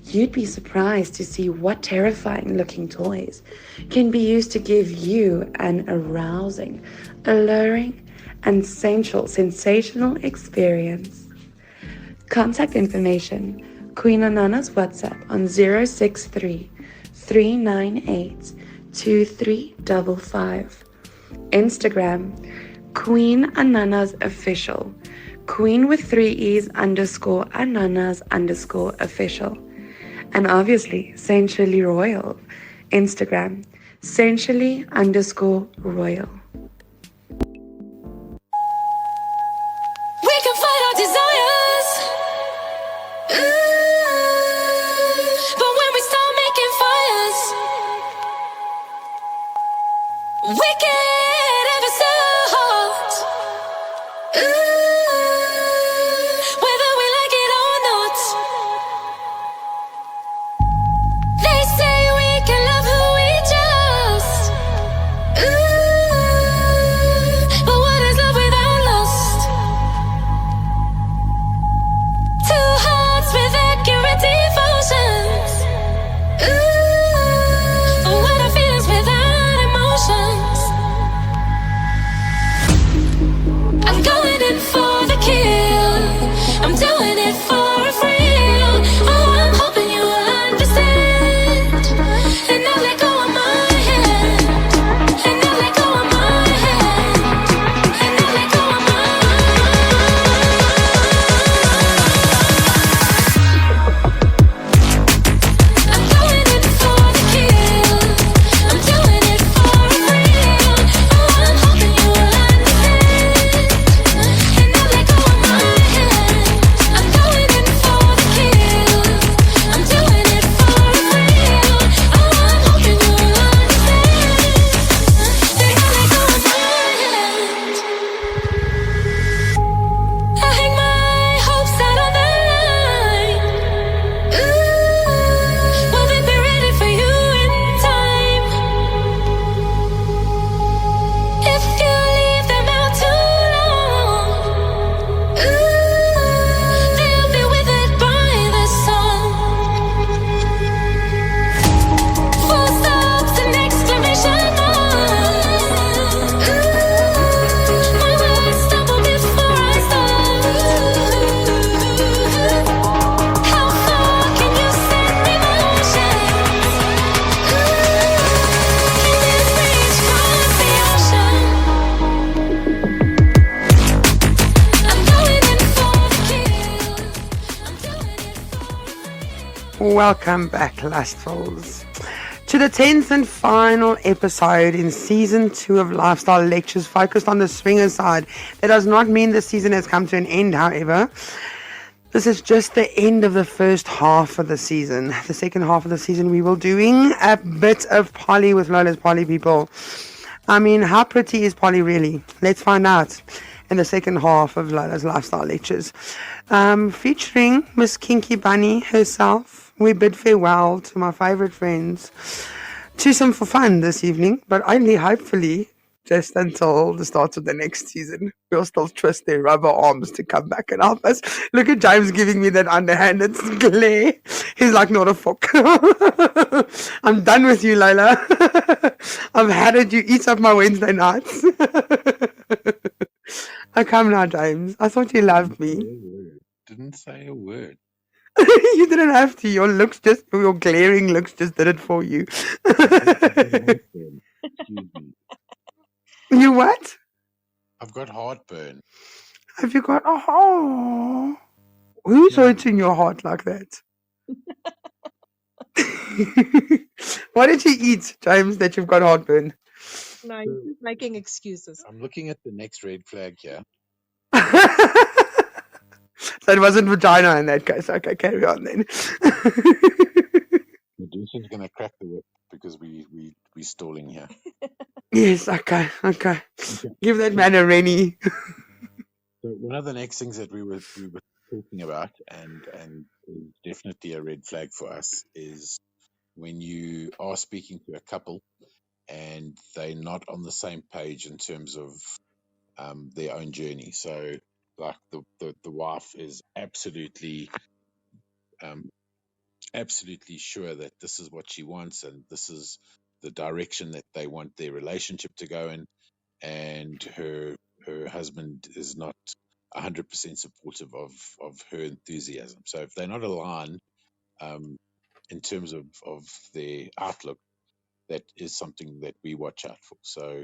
You'd be surprised to see what terrifying looking toys can be used to give you an arousing, alluring, and sensational experience. Contact information: Queen Anana's WhatsApp on 063 398 2355. Instagram: Queen Ananas Official. Queen with 3 E's _ Ananas _ official. And obviously, Sensually Royal. Instagram, Sensually _ Royal. We can fight our desires, but when we start making fires, we get ever so hot. Whether we like it or not. They say we can love who we just. But what is love without lust? Two hearts with accurate devotions. But what I feel is without emotions. I'm going in for the kill. I'm doing it for a thrill. Oh, I'm hoping you understand. And now let go of my hand. And now let go of my hand. And now let go of my I'm going in for the kill. I'm doing it for a thrill. Oh, I'm hoping you understand. And now let go of my hand. I'm going in for the kill. I'm doing it for a thrill. Oh, I'm hoping you understand. And now let go of my hand. I hang my hopes out on the line. Will they be ready for you in time? If you leave them out too long, they'll be withered by the sun. Full stops and exclamation marks. My words stumble before I start. How far can you send me motions? Can this reach across the ocean? I'm going in for the kill. I'm doing it for a Welcome back, lustfuls. to the 10th and final episode in season 2 of Lifestyle Lectures focused on the swinger side. That does not mean the season has come to an end, however. This is just the end of the first half of the season. The second half of the season, we will doing a bit of Polly with Lola's Polly people. I mean, how pretty is Polly really? Let's find out in the second half of Lola's Lifestyle Lectures. Featuring Miss Kinky Bunny herself. We bid farewell to my favorite friends. Twosome for fun this evening, but only hopefully just until the start of the next season. We'll still twist their rubber arms to come back and help us. Look at James giving me that underhanded glare. He's like, not a fuck. I'm done with you, Lola. I've had it. You eat up my Wednesday nights. Oh, come now, James. I thought you loved me. Didn't say a word. You didn't have to. Your glaring looks just did it for you. You what? I've got heartburn. Have you got? Oh, who's hurting your heart like that? What did you eat, James, that you've got heartburn? No, he's just making excuses. I'm looking at the next red flag here. So it wasn't vagina in that case. Okay, carry on then. Medusa's gonna crack the whip because we stalling here. Yes, okay. Give that man a Rennie. So one of the next things that we were talking about, and is definitely a red flag for us, is when you are speaking to a couple and they're not on the same page in terms of their own journey. So, like the wife is absolutely sure that this is what she wants and this is the direction that they want their relationship to go in, and her husband is not 100% supportive of her enthusiasm. So if they're not aligned in terms of their outlook, that is something that we watch out for. So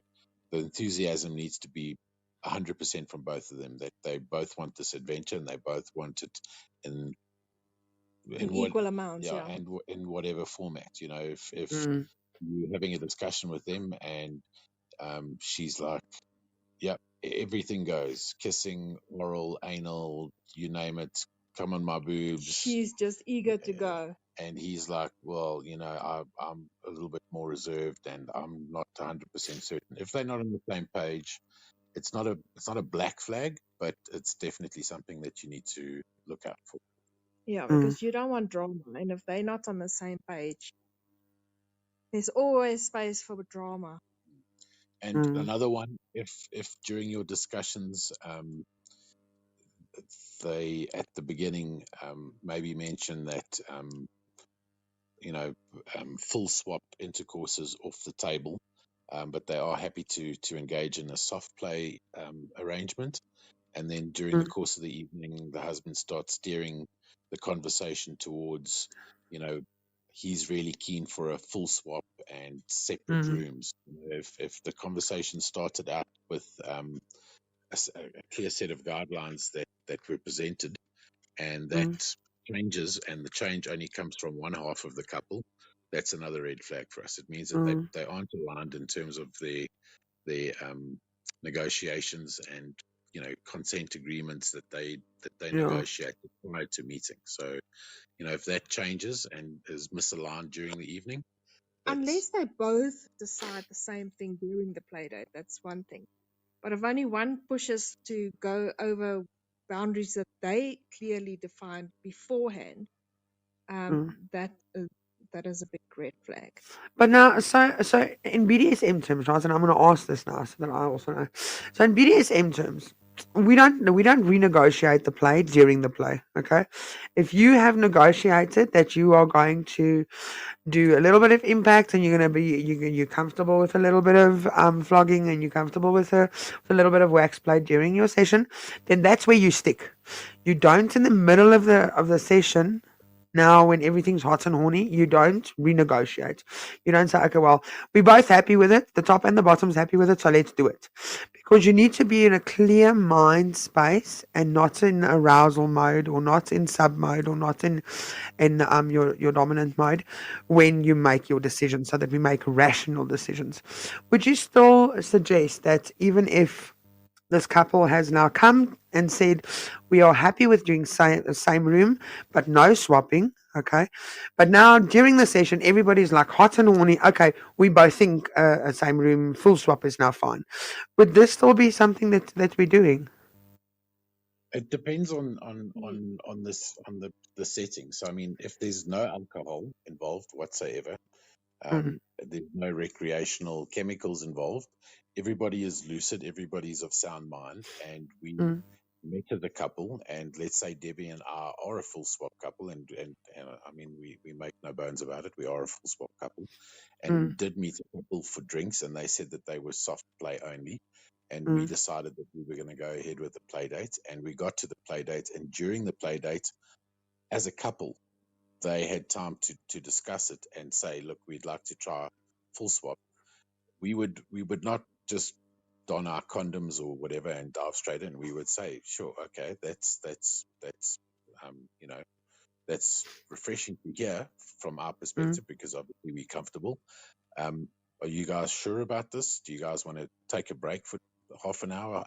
the enthusiasm needs to be 100% from both of them, that they both want this adventure and they both want it in equal amounts, and in whatever format. You know, if you're having a discussion with them and she's like, yep, everything goes, kissing, oral, anal, you name it, come on my boobs. She's just eager to go. And he's like, well, you know, I'm a little bit more reserved and I'm not 100% certain. If they're not on the same page, it's not a black flag, but it's definitely something that you need to look out for. Yeah, because you don't want drama. And if they're not on the same page, there's always space for drama. And another one, if during your discussions, they at the beginning maybe mention that full swap intercourse is off the table, but they are happy to engage in a soft play arrangement, and then during the course of the evening, the husband starts steering the conversation towards, he's really keen for a full swap and separate rooms. If the conversation started out with a clear set of guidelines that were presented, and that changes, and the change only comes from one half of the couple, that's another red flag for us. It means that they aren't aligned in terms of their negotiations and consent agreements that they negotiate prior to meeting. So if that changes and is misaligned during the evening, unless they both decide the same thing during the play date, that's one thing. But if only one pushes to go over boundaries that they clearly defined beforehand, that is a big red flag. But now, so in BDSM terms, right? And I'm going to ask this now, so that I also know. So in BDSM terms, we don't renegotiate the play during the play. Okay, if you have negotiated that you are going to do a little bit of impact and you're going to be you're comfortable with a little bit of flogging and you're comfortable with a little bit of wax play during your session, then that's where you stick. You don't in the middle of the session Now, when everything's hot and horny, you don't renegotiate. You don't say, okay, well, we're both happy with it. The top and the bottom's happy with it, so let's do it. Because you need to be in a clear mind space and not in arousal mode or not in sub mode or not in your dominant mode when you make your decisions, so that we make rational decisions. Would you still suggest that even if this couple has now come and said, we are happy with doing same room, but no swapping. Okay. But now during the session, everybody's like hot and horny. Okay. We both think a same room full swap is now fine. Would this still be something that we're doing? It depends on this on the setting. So I mean, if there's no alcohol involved whatsoever, Mm, there's no recreational chemicals involved. Everybody is lucid. Everybody's of sound mind, and we mm, met as a couple. And let's say Debbie and I are a full swap couple, and I mean, we make no bones about it. We are a full swap couple, and we mm, did meet a couple for drinks, and they said that they were soft play only. And we mm, decided that we were going to go ahead with the play date, and we got to the play date. And during the play date, as a couple, they had time to discuss it and say, look, we'd like to try full swap. We would not just don our condoms or whatever and dive straight in. We would say, sure, okay, that's you know, that's refreshing to hear from our mm, perspective, because obviously we're comfortable. um, are you guys sure about this? Do you guys want to take a break for half an hour,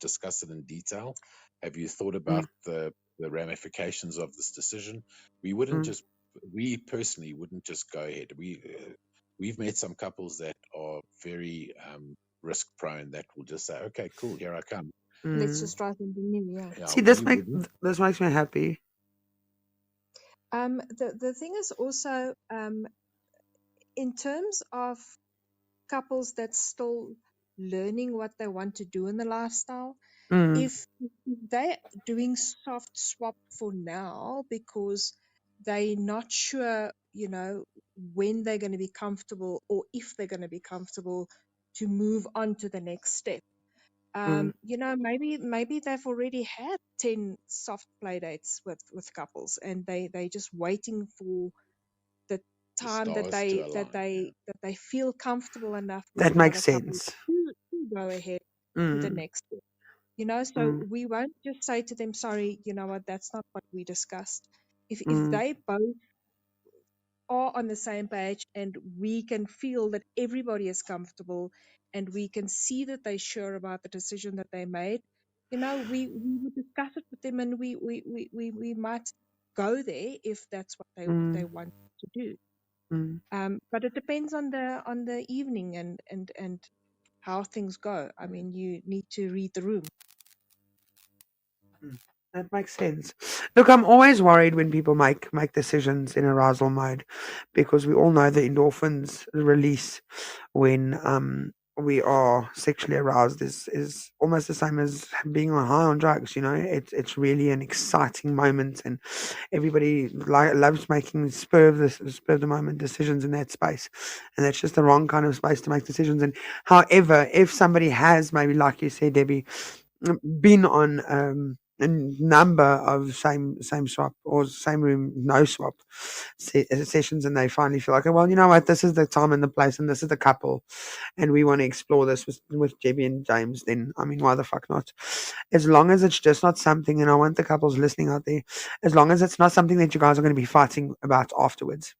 discuss it in detail? Have you thought about mm, the ramifications of this decision? We wouldn't mm, just, we personally wouldn't just go ahead. We've met some couples that are very risk prone, that will just say, okay, cool, here I come. Let's mm. just try something new. Yeah. Yeah, See, we wouldn't. this makes me happy. The thing is also, in terms of couples that's still learning what they want to do in the lifestyle, Mm, if they're doing soft swap for now because they're not sure, when they're going to be comfortable or if they're going to be comfortable to move on to the next step. mm, Maybe they've already had 10 soft play dates with couples, and they just waiting for the The time that stars to they that align. Yeah. they that they feel comfortable enough with that makes another couple sense. to go ahead to the Mm, next step. So mm, we won't just say to them, sorry, you know what, that's not what we discussed. If mm, they both are on the same page and we can feel that everybody is comfortable and we can see that they're sure about the decision that they made, we would discuss it with them, and we might go there if that's what they mm, want to do. mm. But it depends on the evening and how things go. I mean, you need to read the room. Mm, that makes sense. Look, I'm always worried when people make decisions in arousal mode, because we all know the endorphins release when we are sexually aroused is almost the same as being on high on drugs. It's really an exciting moment, and everybody loves making spur of the moment decisions in that space, and that's just the wrong kind of space to make decisions in. However, if somebody has, maybe like you said, Debbie, been on a number of same swap or same room no swap sessions, and they finally feel like, "Oh, well, you know what, this is the time and the place, and this is the couple, and we want to explore this with Debbie and James," then I mean, why the fuck not? As long as it's just not something, and I want the couples listening out there, as long as it's not something that you guys are going to be fighting about afterwards.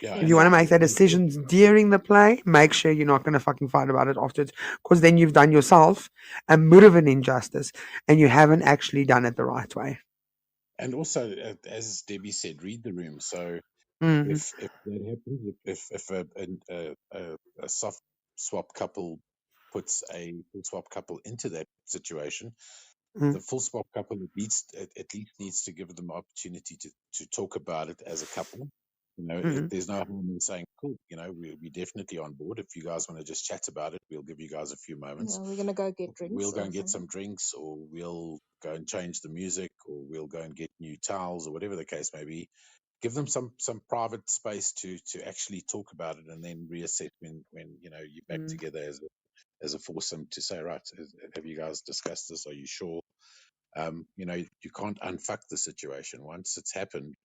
Yeah, If you want to make Exactly. that decisions during the play, make sure you're not going to fucking fight about it afterwards, because then you've done yourself a bit of an injustice, and you haven't actually done it the right way. and also, as Debbie said, read the room. So Mm, if that happens, if a soft swap couple puts a full swap couple into that situation, mm, the full swap couple at least needs to give them opportunity to talk about it as a couple. mm, There's no harm in saying, cool, we're definitely on board. If you guys want to just chat about it, we'll give you guys a few moments. We're gonna go get We'll drinks go or and get something. some drinks, or we'll go and change the music, or we'll go and get new towels, or whatever the case may be. Give them some private space to actually talk about it, and then reassess when you're back mm, together as a foursome, to say, right, have you guys discussed this? Are you sure? You can't unfuck the situation once it's happened.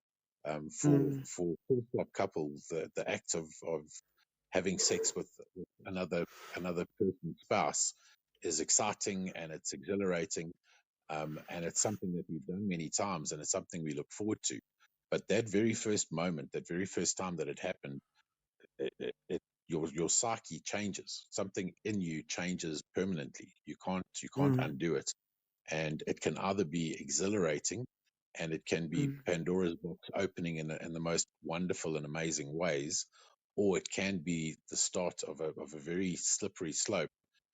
Mm. For full swap couples, the act of having sex with another person's spouse is exciting and it's exhilarating, and it's something that we've done many times, and it's something we look forward to. But that very first moment, that very first time that it happened, your psyche changes. Something in you changes permanently. You can't Mm. undo it, and it can either be exhilarating, and it can be Mm. Pandora's box opening in the most wonderful and amazing ways, or it can be the start of a very slippery slope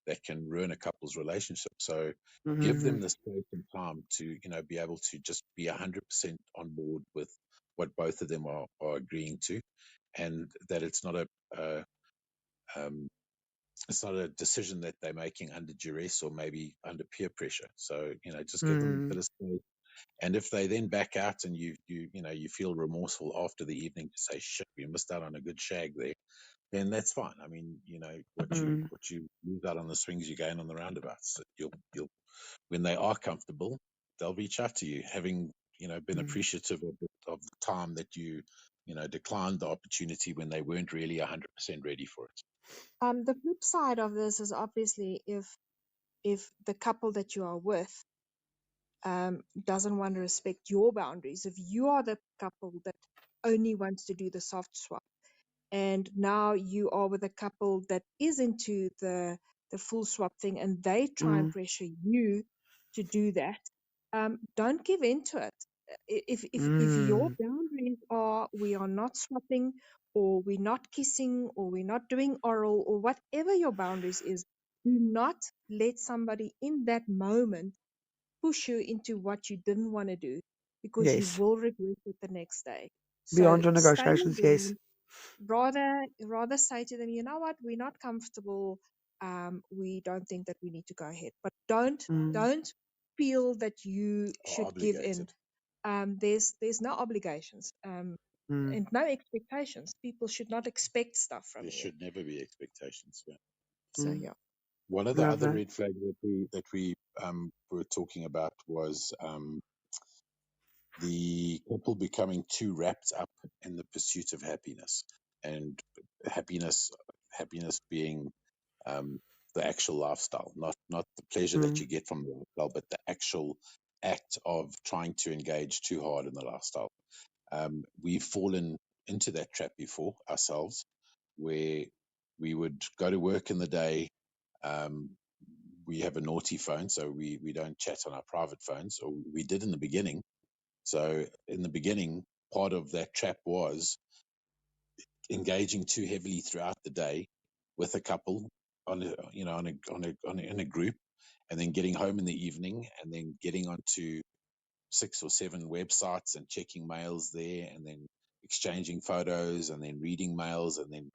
that can ruin a couple's relationship. So give them Mm. the space and time to, be able to just be 100% on board with what both of them are agreeing to, and that a um, it's not a decision that they're making under duress or maybe under peer pressure. So, just give them a Mm. bit of space. And if they then back out and you feel remorseful after the evening to say, shit, we missed out on a good shag there, then that's fine. I mean, Mm. what you lose out on the swings, you gain on the roundabouts. So you'll when they are comfortable, they'll reach out to you, having, been Mm. appreciative of the time that declined the opportunity when they weren't really 100% ready for it. The flip side of this is obviously if the couple that you are with doesn't want to respect your boundaries, if you are the couple that only wants to do the soft swap, and now you are with a couple that is into the full swap thing, and they try and Mm. pressure you to do that, don't give in to it. If your Mm. boundaries are we are not swapping, or we're not kissing, or we're not doing oral, or whatever your boundaries is, do not let somebody in that moment push you into what you didn't want to do, because you Yes. will regret it the next day. So Beyond your stay your negotiations, yes. ground. Rather say to them, you know what, we're not comfortable. We don't think that we need to go ahead, but Mm. don't feel that you Are should give in. obligated. There's no obligations, Mm. and no expectations. People should not expect stuff from There you. should never be expectations. Yeah. So Mm. yeah. One of the Love other that. red flags that we were talking about was the couple becoming too wrapped up in the pursuit of happiness, and happiness happiness being the actual lifestyle, not the pleasure that Mm. you get from the lifestyle, but the actual act of trying to engage too hard in the lifestyle. We've fallen into that trap before ourselves, where we would go to work in the day. Um, we have a naughty phone, so we don't chat on our private phones, or we did in the beginning. So in the beginning, part of that trap was engaging too heavily throughout the day with a couple in a group, and then getting home in the evening, and then getting onto 6 or 7 websites and checking mails there, and then exchanging photos, and then reading mails, and then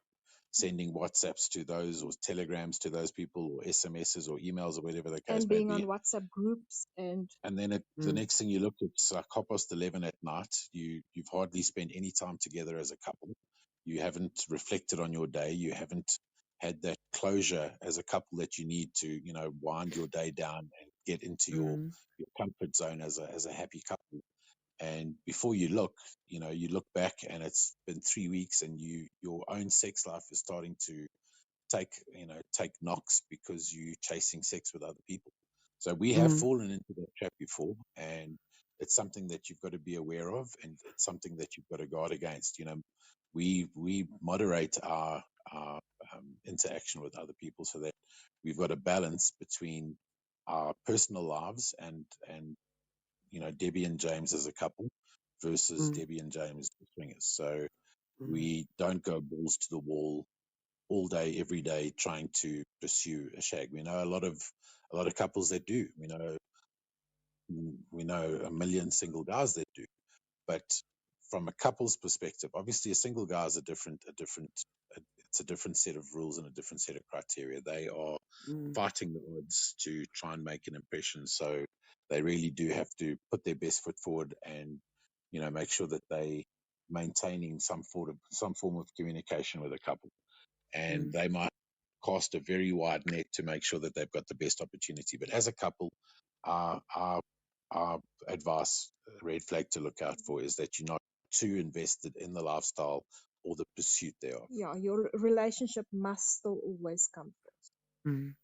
sending WhatsApps to those, or telegrams to those people, or SMSs or emails, or whatever the case And may being on be. WhatsApp groups and And then the Mm. next thing you look, it's like 11:30 at night. You've hardly spent any time together as a couple. You haven't reflected on your day. You haven't had that closure as a couple that you need to, wind your day down and get into Mm. your comfort zone as a happy couple. And before you look, you look back and it's been 3 weeks, and your own sex life is starting to take knocks because you're chasing sex with other people. So we have Mm. fallen into that trap before, and it's something that you've got to be aware of, and it's something that you've got to guard against. We moderate our interaction with other people, so that we've got a balance between our personal lives and Debbie and James as a couple versus Mm. Debbie and James as swingers. So Mm. we don't go balls to the wall all day, every day, trying to pursue a shag. We know a lot of couples that do. We know a million single guys that do. But from a couple's perspective, obviously a single guy is it's a different set of rules and a different set of criteria. They are Mm. fighting the odds to try and make an impression. So they really do have to put their best foot forward, and make sure that they maintaining some form of communication with a couple, and Mm. they might cast a very wide net to make sure that they've got the best opportunity. But as a couple, our advice, red flag to look out for, is that you're not too invested in the lifestyle or the pursuit thereof. Yeah, your relationship must still always come first. Mm.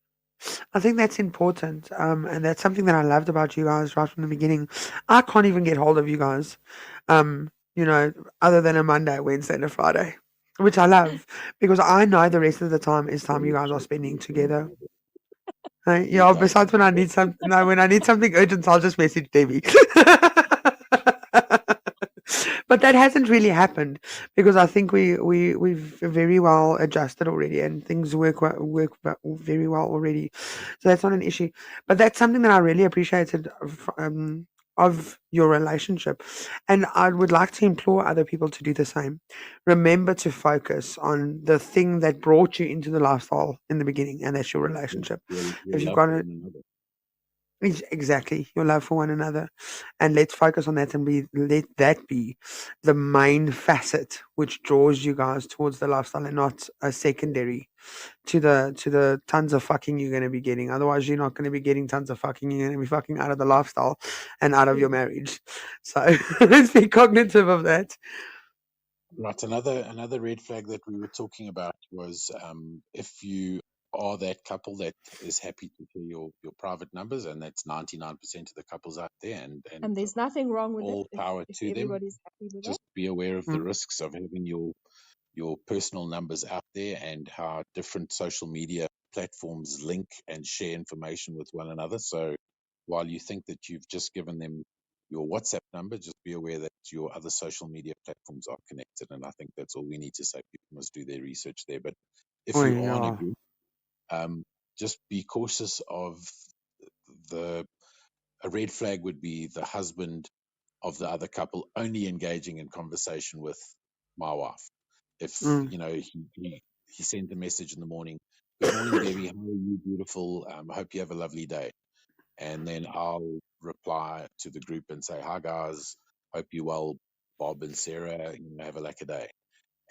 I think that's important, and that's something that I loved about you guys right from the beginning. I can't even get hold of you guys, you know, other than a Monday, Wednesday, and a Friday, which I love because I know the rest of the time is time you guys are spending together. You Yeah, don't. besides when I need when I need something urgent, I'll just message Debbie. But that hasn't really happened because I think we've very well adjusted already, and things very well already. So that's not an issue. But that's something that I really appreciated of your relationship, and I would like to implore other people to do the same. Remember to focus on the thing that brought you into the lifestyle in the beginning, and that's your relationship. Your If you've love got for it. one another. Exactly, your love for one another, and let's focus on that and let that be the main facet which draws you guys towards the lifestyle and not a secondary to the tons of fucking you're going to be getting. Otherwise, you're not going to be getting tons of fucking. You're going to be fucking out of the lifestyle and out of your marriage. So let's be cognitive of that. Right. Another red flag that we were talking about was if you are that couple that is happy to share your private numbers, and that's 99% of the couples out there, and And there's nothing wrong with it all power if to them. everybody's happy with that. Just be aware of the Mm. risks of having your personal numbers out there and how different social media platforms link and share information with one another. So while you think that you've just given them your WhatsApp number, just be aware that your other social media platforms are connected. And I think that's all we need to say. People must do their research there. But if We you are in a are. group, just be cautious of a red flag would be the husband of the other couple only engaging in conversation with my wife. If Mm, he sent a message in the morning, "Good morning, Debbie. How are you? Beautiful. I hope you have a lovely day." And then I'll reply to the group and say, "Hi guys. Hope you well, Bob and Sarah. Have a lekker day."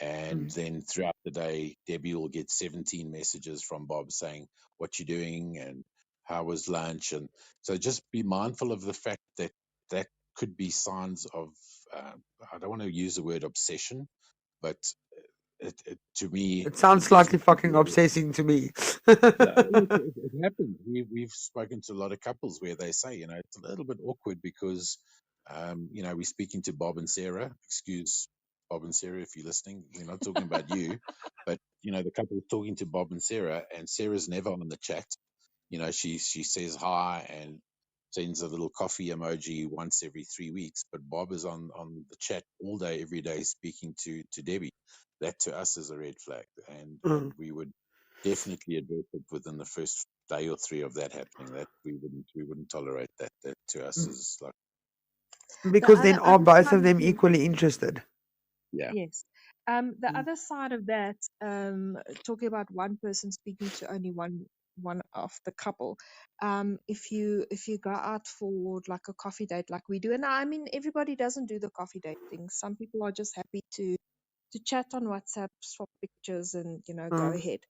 And mm. then throughout the day, Debbie will get 17 messages from Bob saying, "What you doing?" and "How was lunch?" And so just be mindful of the fact that that could be signs of, uh, I don't want to use the word obsession, but to me, It sounds could slightly definitely fucking be. obsessing to me. Yeah, it happens. We've spoken to a lot of couples where they say, it's a little bit awkward because, we're speaking to Bob and Sarah. Excuse Bob and Sarah if you're listening. We're not talking about you, but the couple is talking to Bob and Sarah's never on the chat. She says hi and sends a little coffee emoji once every 3 weeks, but Bob is on the chat all day, every day, speaking to Debbie. That to us is a red flag, and Mm, we would definitely address it within the first day or three of that happening. That we wouldn't tolerate that. That to us mm. is like, The Because then other are other both side of of them this, equally interested? yeah. yes. The Mm, other side of that, talking about one person speaking to only one of the couple. If you go out for like a coffee date like we do, and I mean everybody doesn't do the coffee date thing. Some people are just happy to chat on WhatsApp, swap pictures, and go mm, ahead.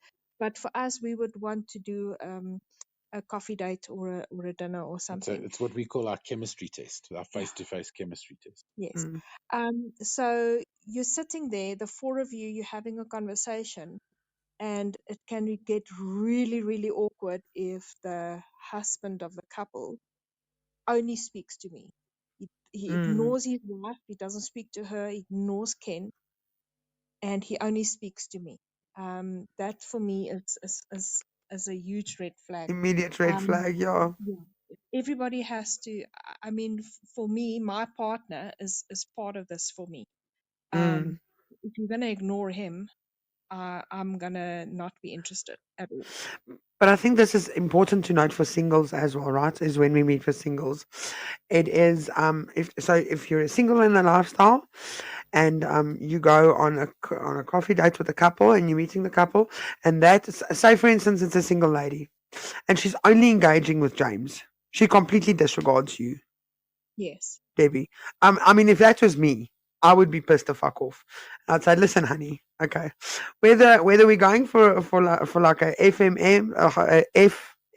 But for us, we would want to do a coffee date or a dinner or It's something. it's what we call our chemistry test, our face-to-face chemistry test. Yes. mm. So you're sitting there, the four of you, you're having a conversation, and it can get really, really awkward if the husband of the couple only speaks to me. He Mm. ignores his wife, he doesn't speak to her, he ignores Ken, and he only speaks to me. That for me is a huge red flag. Immediate red Um, flag, yeah. yeah, everybody has to. I mean, for me, my partner is part of this for me. Mm. If you're gonna ignore him, I'm gonna not be interested at all. But I think this is important to note for singles as well, right? Is when we meet for singles, it is if you're single in a lifestyle, and you go on on a coffee date with a couple, and you're meeting the couple, and say for instance it's a single lady, and she's only engaging with James, she completely disregards you, Yes. Debbie. I mean, if that was me, I would be pissed the fuck off. I'd say, listen, honey, okay, whether we're going for like a FMM,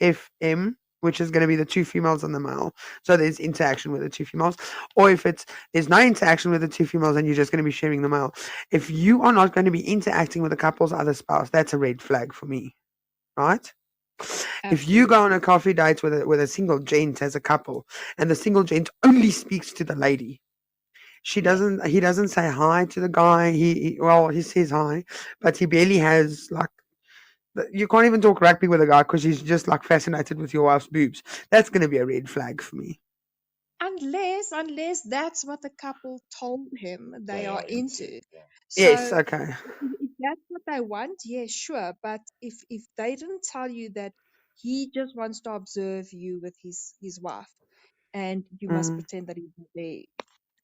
FFM, which is going to be the two females and the male. So there's interaction with the two females. Or if there's no interaction with the two females and you're just going to be sharing the male. If you are not going to be interacting with the couple's other spouse, that's a red flag for me, right? If you go on a coffee date with a single gent as a couple, and the single gent only speaks to the lady, he doesn't say hi to the guy. He says hi, but he barely has like. You can't even talk rugby with a guy because he's just like fascinated with your wife's boobs. That's going to be a red flag for me. Unless that's what the couple told him they are into. Yeah. Yes, So okay. if that's what they want, yeah, sure. But if they didn't tell you that he just wants to observe you with his wife, and you must Mm, pretend that he's not there,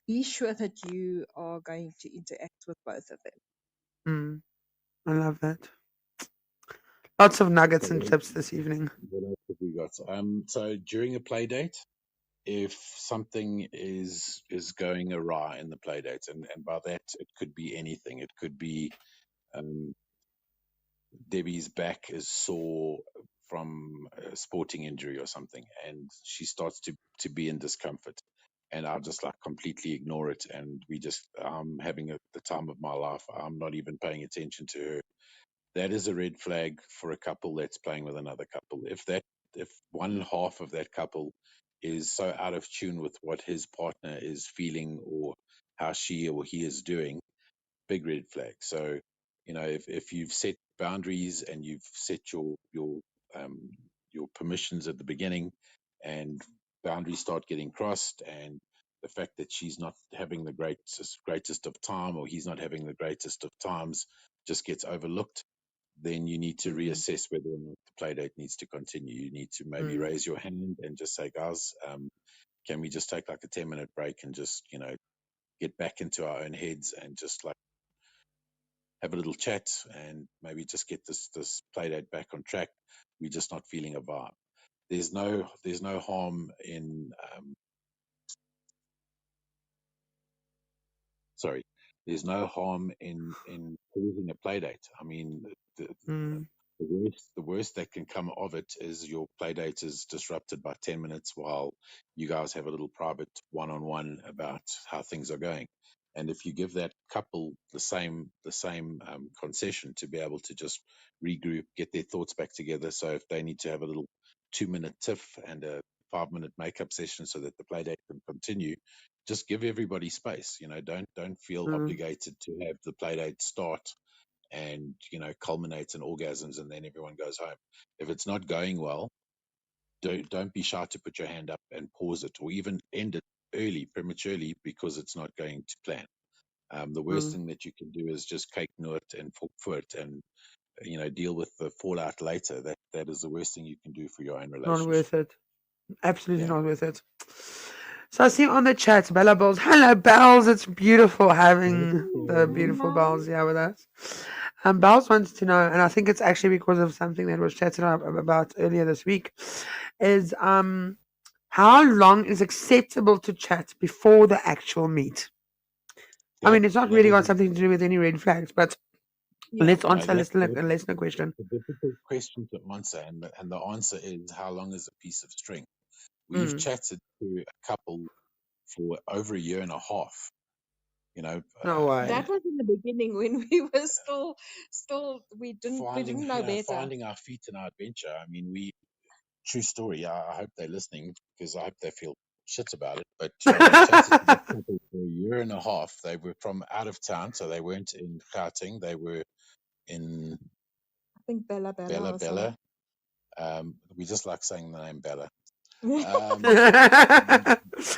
be sure that you are going to interact with both of them. mm, I love that. Lots of nuggets So and tips this evening. what else have we got? So during a play date, if something is going awry in the play date, and by that it could be anything. It could be um, Debbie's back is sore from a sporting injury or something, and she starts to be in discomfort. And I'll just like completely ignore it, and I'm having the time of my life. I'm not even paying attention to her. That is a red flag for a couple that's playing with another couple. If one half of that couple is so out of tune with what his partner is feeling or how she or he is doing, big red flag. So, if you've set boundaries and you've set um, your permissions at the beginning, and boundaries start getting crossed, and the fact that she's not having the greatest of time, or he's not having the greatest of times, just gets overlooked, then you need to reassess whether or not the play date needs to continue. You need to maybe Mm, raise your hand and just say, guys, can we just take like a 10-minute break and just, get back into our own heads and just like have a little chat and maybe just get this play date back on track. We're just not feeling a vibe. There's no harm in sorry. There's no harm in pausing a play date. I mean, the, mm, the worst that can come of it is your play date is disrupted by 10 minutes while you guys have a little private one-on-one about how things are going. And if you give that couple the same concession to be able to just regroup, get their thoughts back together, so if they need to have a little 2-minute tiff and a 5-minute makeup session so that the play date can continue, just give everybody space. Don't feel mm, obligated to have the play date start and culminates in orgasms and then everyone goes home. If it's not going well, don't be shy to put your hand up and pause it, or even end it prematurely, because it's not going to plan. The worst mm. thing that you can do is just cake it and for it and deal with the fallout later. That is the worst thing you can do for your own Not relationship. worth it. Absolutely Yeah. not worth it. So I see on the chat, Bella Bells. Hello, Bells. It's beautiful having the beautiful Bells here with us. Bells wants to know, and I think it's actually because of something that was chatted about earlier this week, is how long is acceptable to chat before the actual meet? I That mean, it's not that really is got something to do with any red flags, but Yeah. let's no answer a that, listener question. that's a difficult question to answer, and the answer is, how long is a piece of string? We've Mm, chatted to a couple for over a year and a half. You know, no way. That was in the beginning when we were still we finding didn't know better. finding our feet in our adventure. I mean, true story. I hope they're listening, because I hope they feel shit about it. But we chatted to this couple for a year and a half. They were from out of town, so they weren't in Gauteng. They were in I think Bella Bella or something. Bella. We just like saying the name Bella. Um,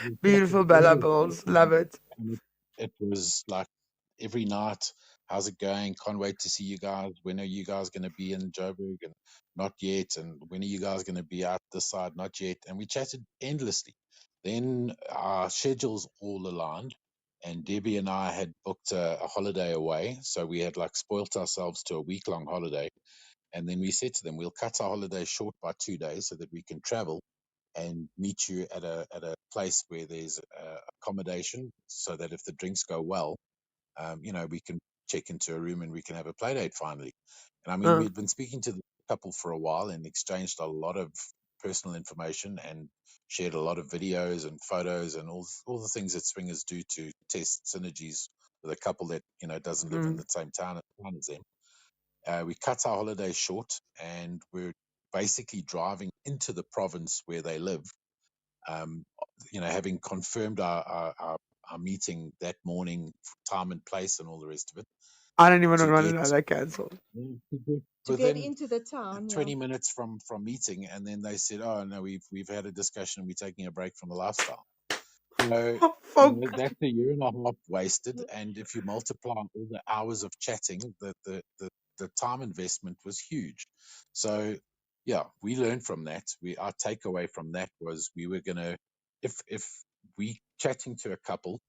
we chatted Beautiful all Bella of that, balls. Love it. and it was like every night. How's it going? Can't wait to see you guys. When are you guys going to be in Joburg? And not yet. And when are you guys going to be out this side? Not yet. And we chatted endlessly. Then our schedules all aligned, and Debbie and I had booked a holiday away. So we had like spoilt ourselves to a week-long holiday. And then we said to them, we'll cut our holiday short by 2 days so that we can travel and meet you at a place where there's accommodation, so that if the drinks go well, we can check into a room and we can have a play date finally. And I mean, we Uh, had been speaking to the couple for a while and exchanged a lot of personal information and shared a lot of videos and photos and all the things that swingers do to test synergies with a couple that doesn't live in the same town as them. We cut our holiday short, and we're basically driving into the province where they live. Having confirmed our meeting that morning, time and place, and all the rest of it, I don't even to want to get know that cancelled. To get within into the town, 20 minutes from meeting, and then they said, "Oh no, we've had a discussion. We're taking a break from the lifestyle." So Oh, fuck. that's a year and a half wasted. And if you multiply all the hours of chatting, the time investment was huge. So yeah, we learned from that. Our takeaway from that was we were gonna, if we chatting to a couple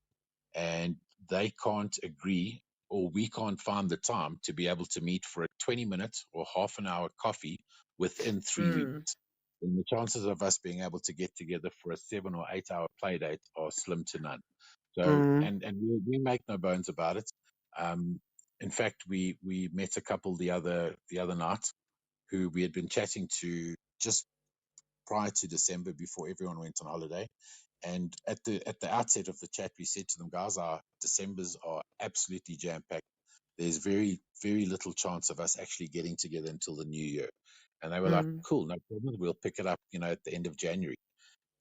and they can't agree, or we can't find the time to be able to meet for a 20-minute or half an hour coffee within 3 weeks, then the chances of us being able to get together for a 7 or 8 hour play date are slim to none. So, and we make no bones about it. In fact, we met a couple the other night who we had been chatting to just prior to December, before everyone went on holiday. And at the outset of the chat, we said to them, guys, our Decembers are absolutely jam packed. There's very, very little chance of us actually getting together until the new year. And they were like, cool, no problem. We'll pick it up, at the end of January.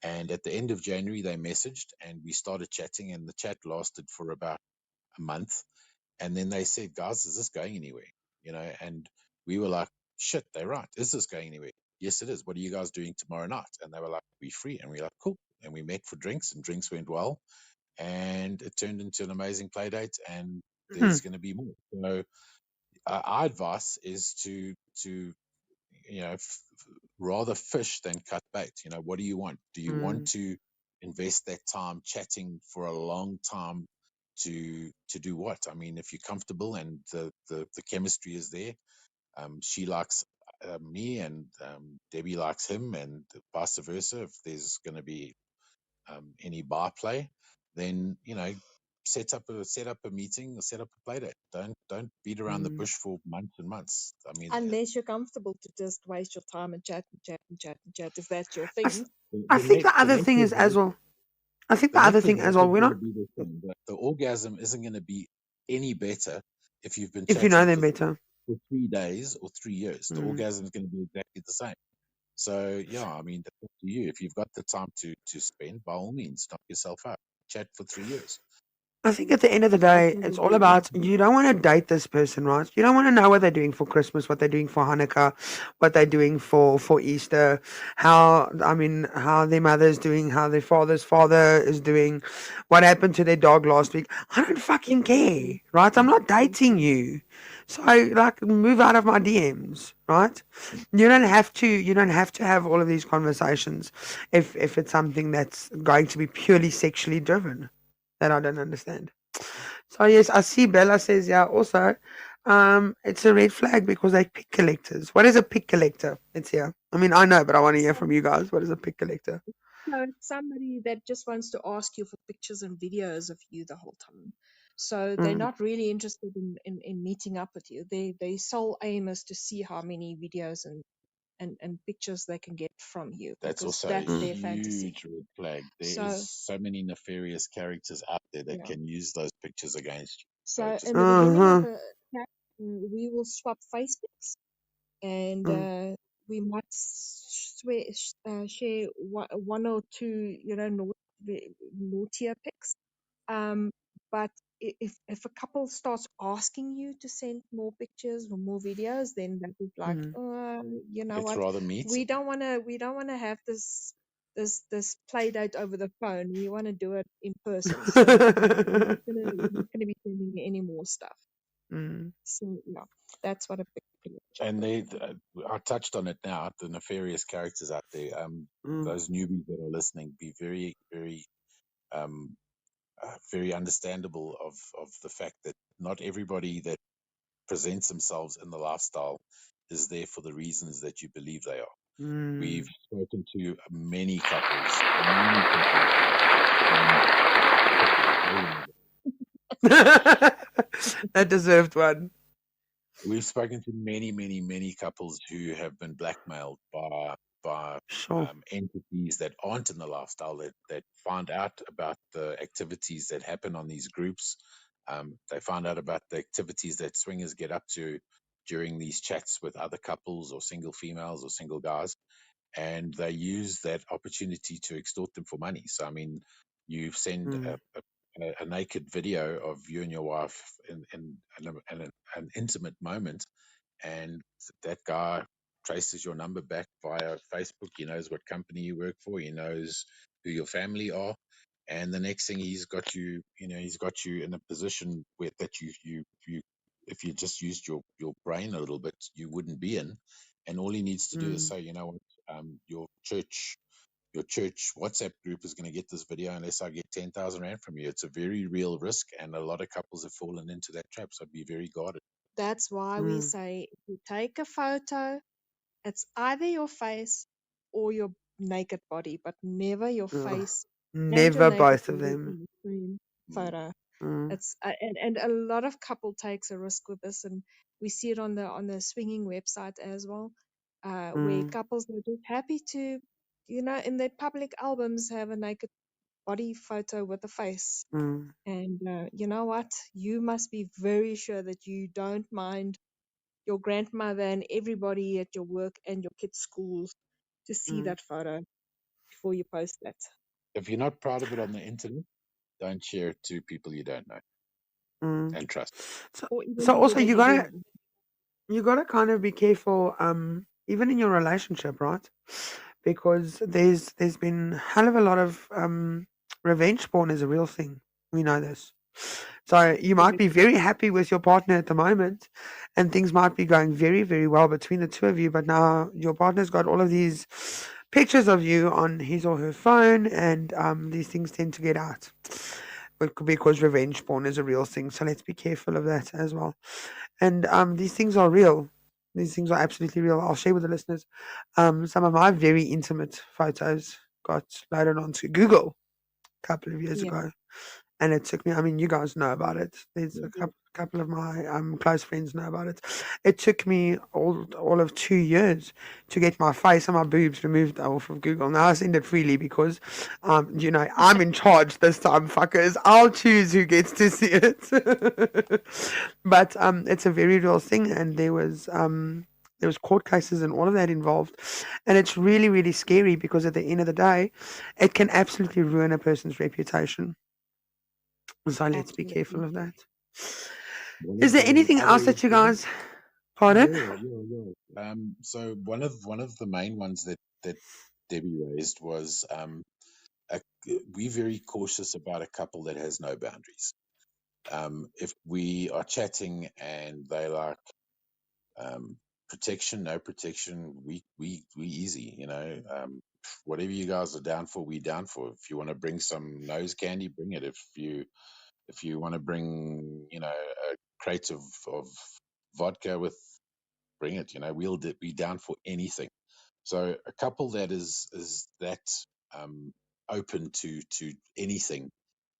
And at the end of January, they messaged and we started chatting, and the chat lasted for about a month. And then they said, guys, is this going anywhere? And we were like, shit, they're right. Is this going anywhere? Yes, it is. What are you guys doing tomorrow night? And they were like, we free. And we were like, cool. And we met for drinks, and drinks went well. And it turned into an amazing play date, and there's going to be more. So our advice is to rather fish than cut bait. What do you want? Do you want to invest that time chatting for a long time to do what? I mean, if you're comfortable and the chemistry is there, she likes me, and Debbie likes him, and vice versa. If there's going to be any bar play, then set up a meeting or set up a play date. Don't beat around the bush for months and months. I mean, unless you're comfortable to just waste your time and chat and chat and chat and chat, if that's your thing. I think the other thing is as well. I think the other thing as well, we're not. The orgasm isn't going to be any better if you've been If you know chatting them better. for 3 days or 3 years. The orgasm is going to be exactly the same. So yeah, I mean, that's up to you. If you've got the time to spend, by all means, knock yourself out. Chat for 3 years. I think at the end of the day, it's all about you don't want to date this person, right? You don't want to know what they're doing for Christmas, what they're doing for Hanukkah, what they're doing for Easter, how their mother's doing, how their father's father is doing, what happened to their dog last week. I don't fucking care, right? I'm not dating you. So move out of my DMs, right? You don't have to have all of these conversations if it's something that's going to be purely sexually driven. That I don't understand. So yes, I see Bella says also, it's a red flag because they're pick collectors. What is a pick collector? It's here. I mean, I know, but I want to hear from you guys. What is a pick collector? No, it's somebody that just wants to ask you for pictures and videos of you the whole time. So they're not really interested in meeting up with you. Their sole aim is to see how many videos and pictures they can get from you, That's because also that's a their fantasy. huge red flag. There So is so many nefarious characters out there that yeah. can use those pictures against you. So just in the beginning of a chat, we will swap face pics, and we might share one or two, naughtier pics. But if a couple starts asking you to send more pictures or more videos, then that is like, you know it's what, rather meat. we don't want to have this play date over the phone. We want to do it in person. So we're not gonna be sending you any more stuff. So yeah, that's what a picture. And I touched on it now. The nefarious characters out there. Those newbies that are listening, be very, very, very understandable of the fact that not everybody that presents themselves in the lifestyle is there for the reasons that you believe they are. We've spoken to many couples. That deserved one. We've spoken to many, many, many couples who have been blackmailed by Sure. entities that aren't in the lifestyle that find out about the activities that happen on these groups. They find out about the activities that swingers get up to during these chats with other couples or single females or single guys, and they use that opportunity to extort them for money. So, I mean, you send Mm, a naked video of you and your wife in an intimate moment, and that guy traces your number back via Facebook. He knows what company you work for. He knows who your family are. And the next thing he's got you in a position where that you if you just used your brain a little bit, you wouldn't be in. And all he needs to do is mm, say, you know what, your church WhatsApp group is going to get this video unless I get 10,000 rand from you. It's a very real risk, and a lot of couples have fallen into that trap. So be very guarded. That's why we mm, say if you take a photo, it's either your face or your naked body, but never your ugh. face and your Never naked both of body them. in the same Mm. photo. Mm, It's and a lot of couple takes a risk with this, and we see it on the swinging website as well, where mm, couples are just happy to, in their public albums have a naked body photo with a face. mm, And you know what? You must be very sure that you don't mind your grandmother and everybody at your work and your kids' schools to see mm, that photo before you post that. If you're not proud of it on the internet, don't share it to people you don't know mm. and trust. So, Or even so people also that you do know. you gotta kind of be careful, even in your relationship, right? Because there's been a hell of a lot of revenge porn is a real thing. We know this. So you might Very be true. very happy with your partner at the moment, and things might be going very, very well between the two of you. But now your partner's got all of these pictures of you on his or her phone, and these things tend to get out. Because revenge porn is a real thing, so let's be careful of that as well. And these things are real. These things are absolutely real. I'll share with the listeners. Some of my very intimate photos got loaded onto Google a couple of years Yeah. ago, and it took me. I mean, you guys know about it. There's a Yeah. couple of my close friends know about it. It took me all of 2 years to get my face and my boobs removed off of Google. Now I send it freely because, I'm in charge this time, fuckers. I'll choose who gets to see it. But it's a very real thing, and there was court cases and all of that involved, and it's really, really scary because at the end of the day, it can absolutely ruin a person's reputation. So let's be careful Absolutely. of that. One Is of there the anything other else that you incidents, guys, pardon? So one of the main ones that Debbie raised was a, we're very cautious about a couple that has no boundaries. If we are chatting and they like protection, no protection, we easy, whatever you guys are down for, we down for. If you want to bring some nose candy, bring it. If you want to bring, a crate of vodka with, bring it. We'll be down for anything. So a couple that is that um, open to anything,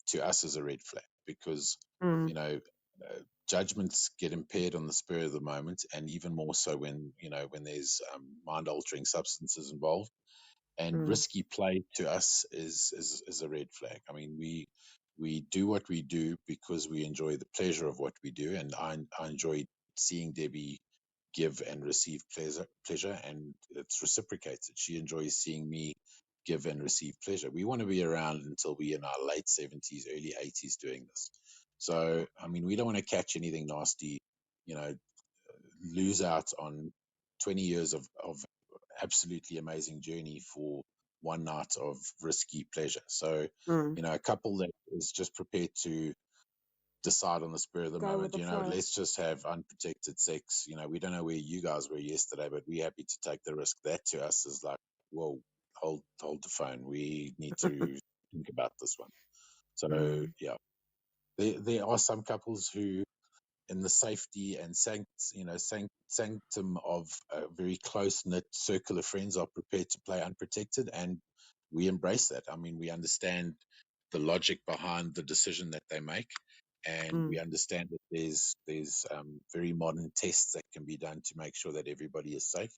to us is a red flag, because Mm, you know judgments get impaired on the spur of the moment, and even more so when there's mind altering substances involved. And mm, risky play to us is a red flag. I mean, we do what we do because we enjoy the pleasure of what we do, and I enjoy seeing Debbie give and receive pleasure, and it's reciprocated. She enjoys seeing me give and receive pleasure. We want to be around until we're in our late 70s, early 80s doing this. So, I mean, we don't want to catch anything nasty, you know, lose out on 20 years of absolutely amazing journey for one night of risky pleasure. So, mm, a couple that is just prepared to decide on the spur of the Go with moment, the flow. let's just have unprotected sex. We don't know where you guys were yesterday, but we're happy to take the risk. That to us is like, whoa, hold the phone. We need to think about this one. So mm, yeah, there are some couples who, in the safety and sanctum of a very close knit circle of friends, are prepared to play unprotected, and we embrace that. I mean, we understand the logic behind the decision that they make, and we mm, understand that there's very modern tests that can be done to make sure that everybody is safe.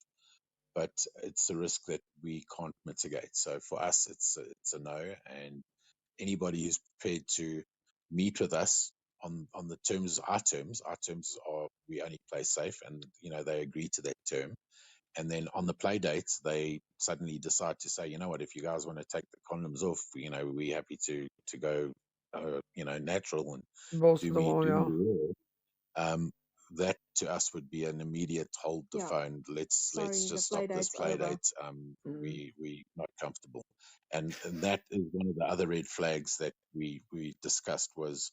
but it's a risk that we can't mitigate. So for us, it's a no, and anybody who's prepared to meet with us on the terms, our terms are we only play safe, and they agree to that term. And then on the play dates, they suddenly decide to say, you know what, if you guys want to take the condoms off, we're happy to go, natural and Balls to do the we wall, do yeah. we all. That to us would be an immediate hold the Yeah. phone. Let's Sorry, the just stop play this date's play over. date. Mm. We not comfortable, and that is one of the other red flags that we discussed was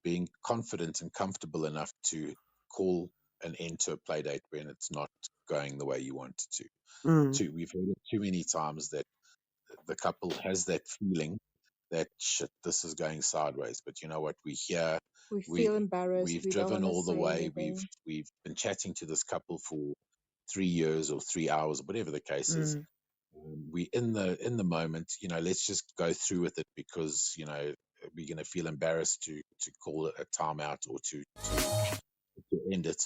being confident and comfortable enough to call an end to a play date when it's not going the way you want it to. Mm. We've heard it too many times that the couple has that feeling that shit, this is going sideways. But you know what? We're here. We We feel embarrassed. we've We don't driven want to all the say way. anything. We've been chatting to this couple for 3 years or 3 hours, whatever the case is. Mm. We in the moment. Let's just go through with it because we're going to feel embarrassed to call it a timeout or to end it.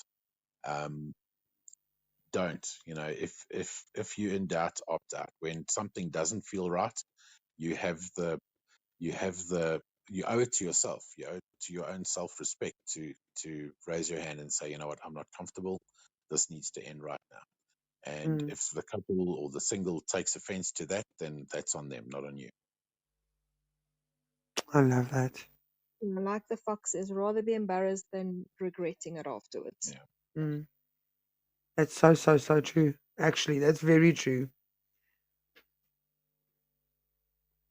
Um, don't. If you're in doubt, opt out. When something doesn't feel right, you have the you have the you owe it to yourself. You owe it to your own self-respect to raise your hand and say, you know what, I'm not comfortable. This needs to end right now. And Mm. if the couple or the single takes offense to that, then that's on them, not on you. I love that. Like the fox says, rather be embarrassed than regretting it afterwards. Yeah. Mm. That's so, so, so true. Actually, that's very true.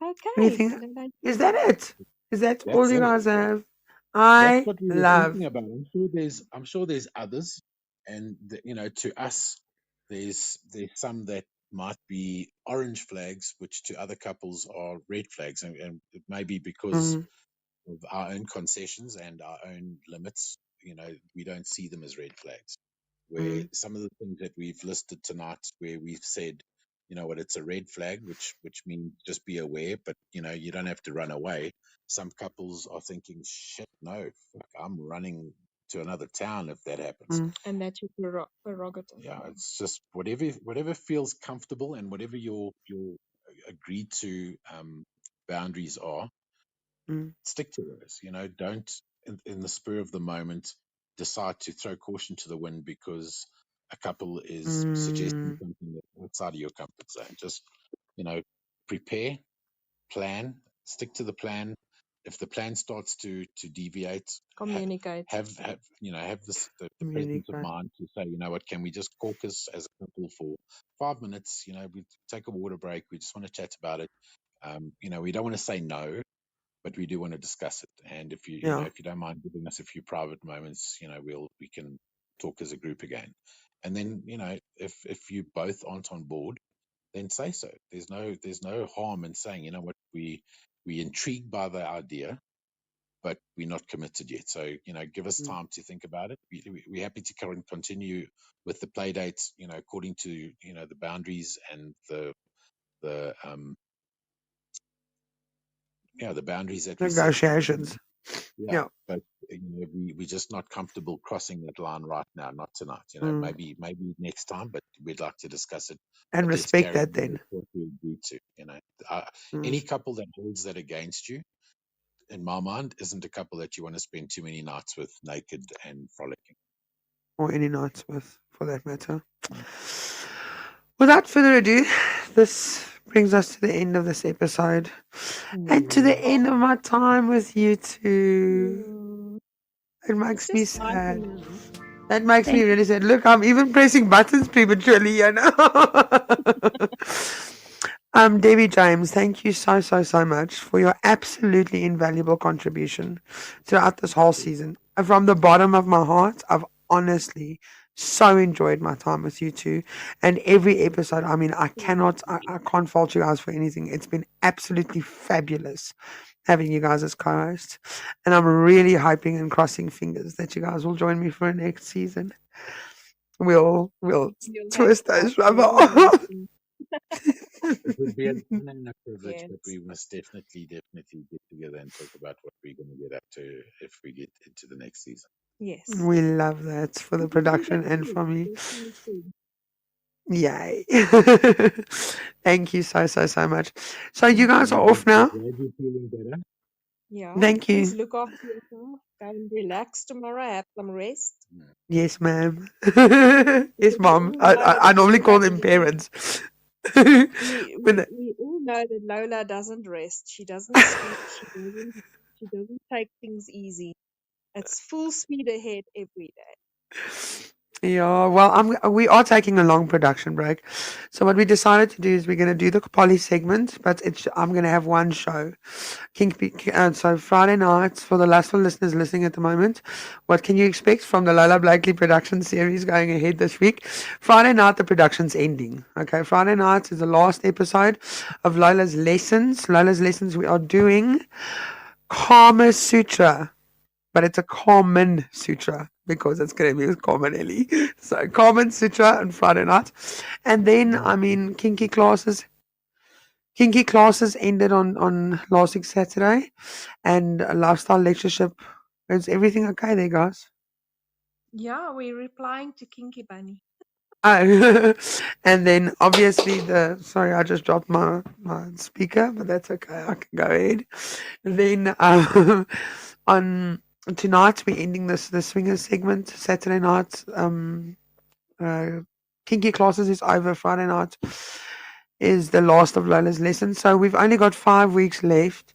Okay, Anything? then don't Is you that it? Is that all That's you it. guys have? That's I what we were love. thinking about. I'm sure there's others, and to us, there's some that might be orange flags, which to other couples are red flags, and it may be because Mm. of our own concessions and our own limits. We don't see them as red flags. Where Mm. some of the things that we've listed tonight, where we've said, you know what, it's a red flag, which means just be aware, but you don't have to run away. Some couples are thinking, shit, no, fuck, I'm running to another town if that happens. Mm. And that's your prerogative. Yeah, it's just whatever feels comfortable and whatever your agreed to boundaries are, Mm. stick to those. Don't in the spur of the moment decide to throw caution to the wind because a couple is suggesting Mm. something that's outside of your comfort zone. Just prepare, plan, stick to the plan. If the plan starts to deviate, Communicate. have the presence of Communicate. mind to say, you know what, can we just caucus as a couple for 5 minutes? We take a water break. We just want to chat about it. We don't want to say no, but we do want to discuss it. And if Yeah. if you don't mind giving us a few private moments, we can talk as a group again. And then, if you both aren't on board, then say so. There's no harm in saying, you know what, we intrigued by the idea, but we're not committed yet. So, give us Mm. time to think about it. We're happy to continue with the play dates, according to, the boundaries and the boundaries that we set with the Negotiations. Yeah, Yeah. but we're just not comfortable crossing that line right now, not tonight. Mm. Maybe next time, but we'd like to discuss it. And But let's respect carry that on then. with what we agreed to. Uh, Mm. any couple that holds that against you, in my mind, isn't a couple that you want to spend too many nights with, naked and frolicking. Or any nights with, for that matter. Without further ado, this brings us to the end of this episode. And to the end of my time with you two. Mm. It It's makes me just nice sad. and That makes me really sad. Look, I'm even pressing buttons prematurely, you know. Debbie James, thank you so, so, so much for your absolutely invaluable contribution throughout this whole season. From the bottom of my heart, I've honestly so enjoyed my time with you two. And every episode, I mean, I can't fault you guys for anything. It's been absolutely fabulous having you guys as co-hosts. And I'm really hoping and crossing fingers that you guys will join me for next season. We'll you'll have twist to and after struggle. all this. It would be an honor and a privilege, but Yes. we must definitely get together and talk about what we're going to get up to if we get into the next season. Yes. We love that for the We can do that production and too. for me. Definitely. Yay. Thank you so much. So you guys are off now? Glad you're feeling better. Yeah. Thank Please you. look after yourself. Go and relax tomorrow. Have some rest. Yes, ma'am. Yes, Because we mom. all I, know I, I that normally call Lola them doesn't. parents. We, When we we all know that Lola doesn't rest. She doesn't sleep. She doesn't take things easy. It's full speed ahead every day. Yeah, well, we are taking a long production break. So what we decided to do is we're going to do the poly segment, but I'm going to have one show. So Friday nights, for the last one listeners listening at the moment, what can you expect from the Lola Blakely production series going ahead this week? Friday night, the production's ending. Okay, Friday night is the last episode of Lola's Lessons. Lola's Lessons, we are doing Kama Sutra, but it's a common sutra because it's going to be with Common Ellie. So common sutra on Friday night. And then, I mean, kinky classes ended on last week Saturday, and a lifestyle lectureship. Is everything okay there, guys? Yeah, we're replying to Kinky Bunny. Oh, and then obviously sorry, I just dropped my speaker, but that's okay. I can go ahead. Then on tonight we're ending the swingers segment. Saturday night, kinky classes is over. Friday night is the last of Lola's lessons. So we've only got 5 weeks left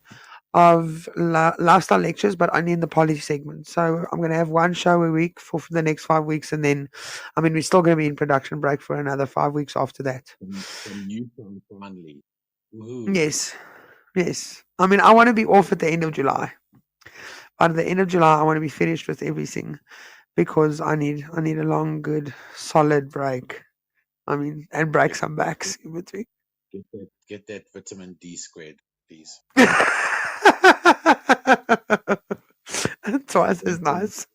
of lifestyle lectures, but only in the poly segment. So I'm going to have one show a week for the next 5 weeks, and then, I mean, we're still going to be in production break for another 5 weeks after that. Some new song finally. Woohoo. Yes. I mean, I want to be off at the end of July. By the end of July, I want to be finished with everything because I need a long, good, solid break. I mean, and break some backs in between. Get that vitamin D squared, please. Twice as nice.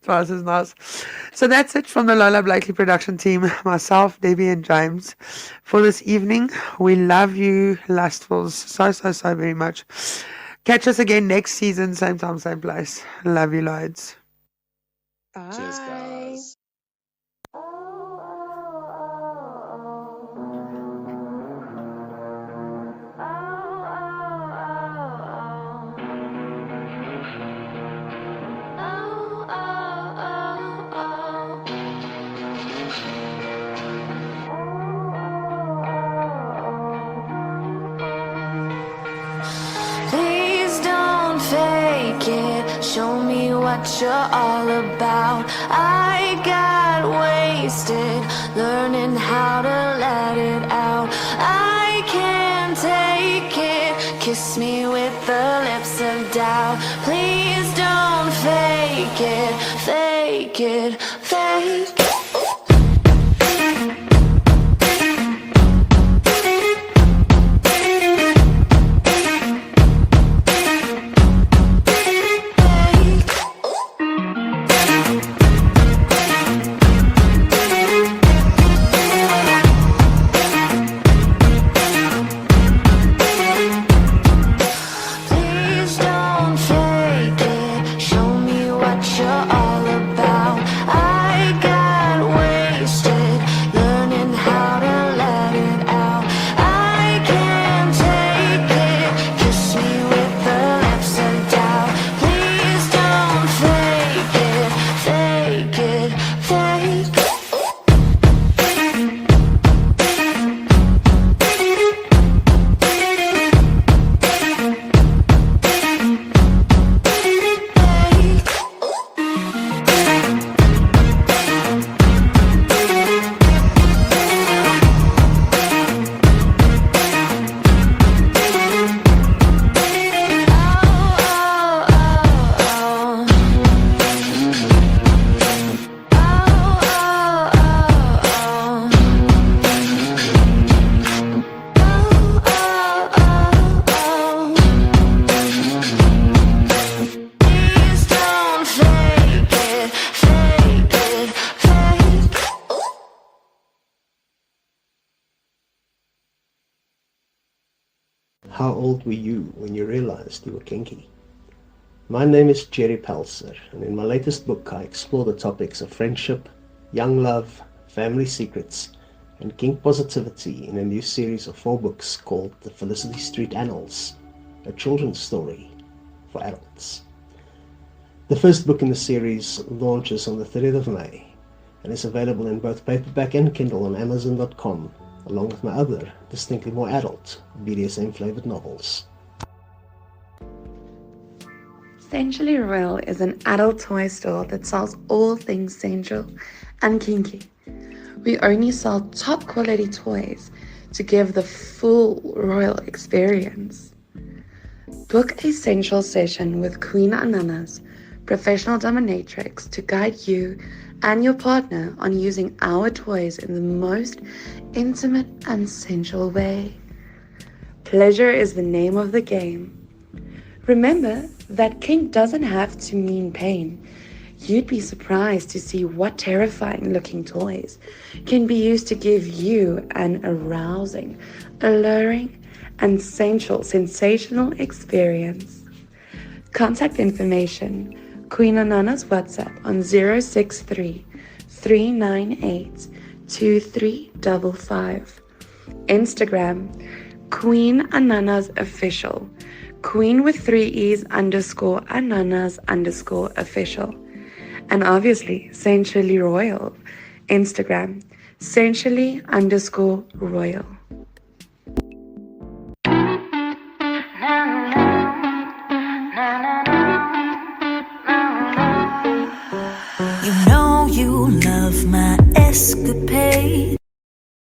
Twice as nice. So that's it from the Lola Blakely production team, myself, Debbie, and James, for this evening. We love you, Lustfuls, so very much. Catch us again next season, same time, same place. Love you loads. Bye. Cheers, guys. Please don't fake it. Show me what you're all about. I got wasted learning how to let it out. I can't take it. Kiss me with the lips of doubt. Please don't fake it, fake it, fake it. Please don't fake it. Show me what you're all about. I got wasted learning how to let it out. I can't take it. Kiss me with the lips of doubt. Please don't fake it, fake it, fake it. Please don't fake it, fake it, fake it. How old were you when you realized you were kinky? My name is Jerry Pelser, and in my latest book I explore the topics of friendship, young love, family secrets, and kink positivity in a new series of 4 books called The Felicity Street Annals, a children's story for adults. The first book in the series launches on the 30th of May and is available in both paperback and Kindle on Amazon.com, along with my other, distinctly more adult, BDSM-flavored novels. Sensually Royal is an adult toy store that sells all things sensual and kinky. We only sell top quality toys to give the full royal experience. Book a sensual session with Queen Ananas, professional dominatrix, to guide you and your partner on using our toys in the most intimate and sensual way. Pleasure is the name of the game. Remember that kink doesn't have to mean pain. You'd be surprised to see what terrifying looking toys can be used to give you an arousing, alluring, and sensational experience. Contact information: Queen Anana's WhatsApp on 063 398 2355. Instagram, Queen Ananas Official. Queen with 3 E's _ Ananas _ official. And obviously, Sensually Royal. Instagram, Sensually _ Royal. You know you love my escapade.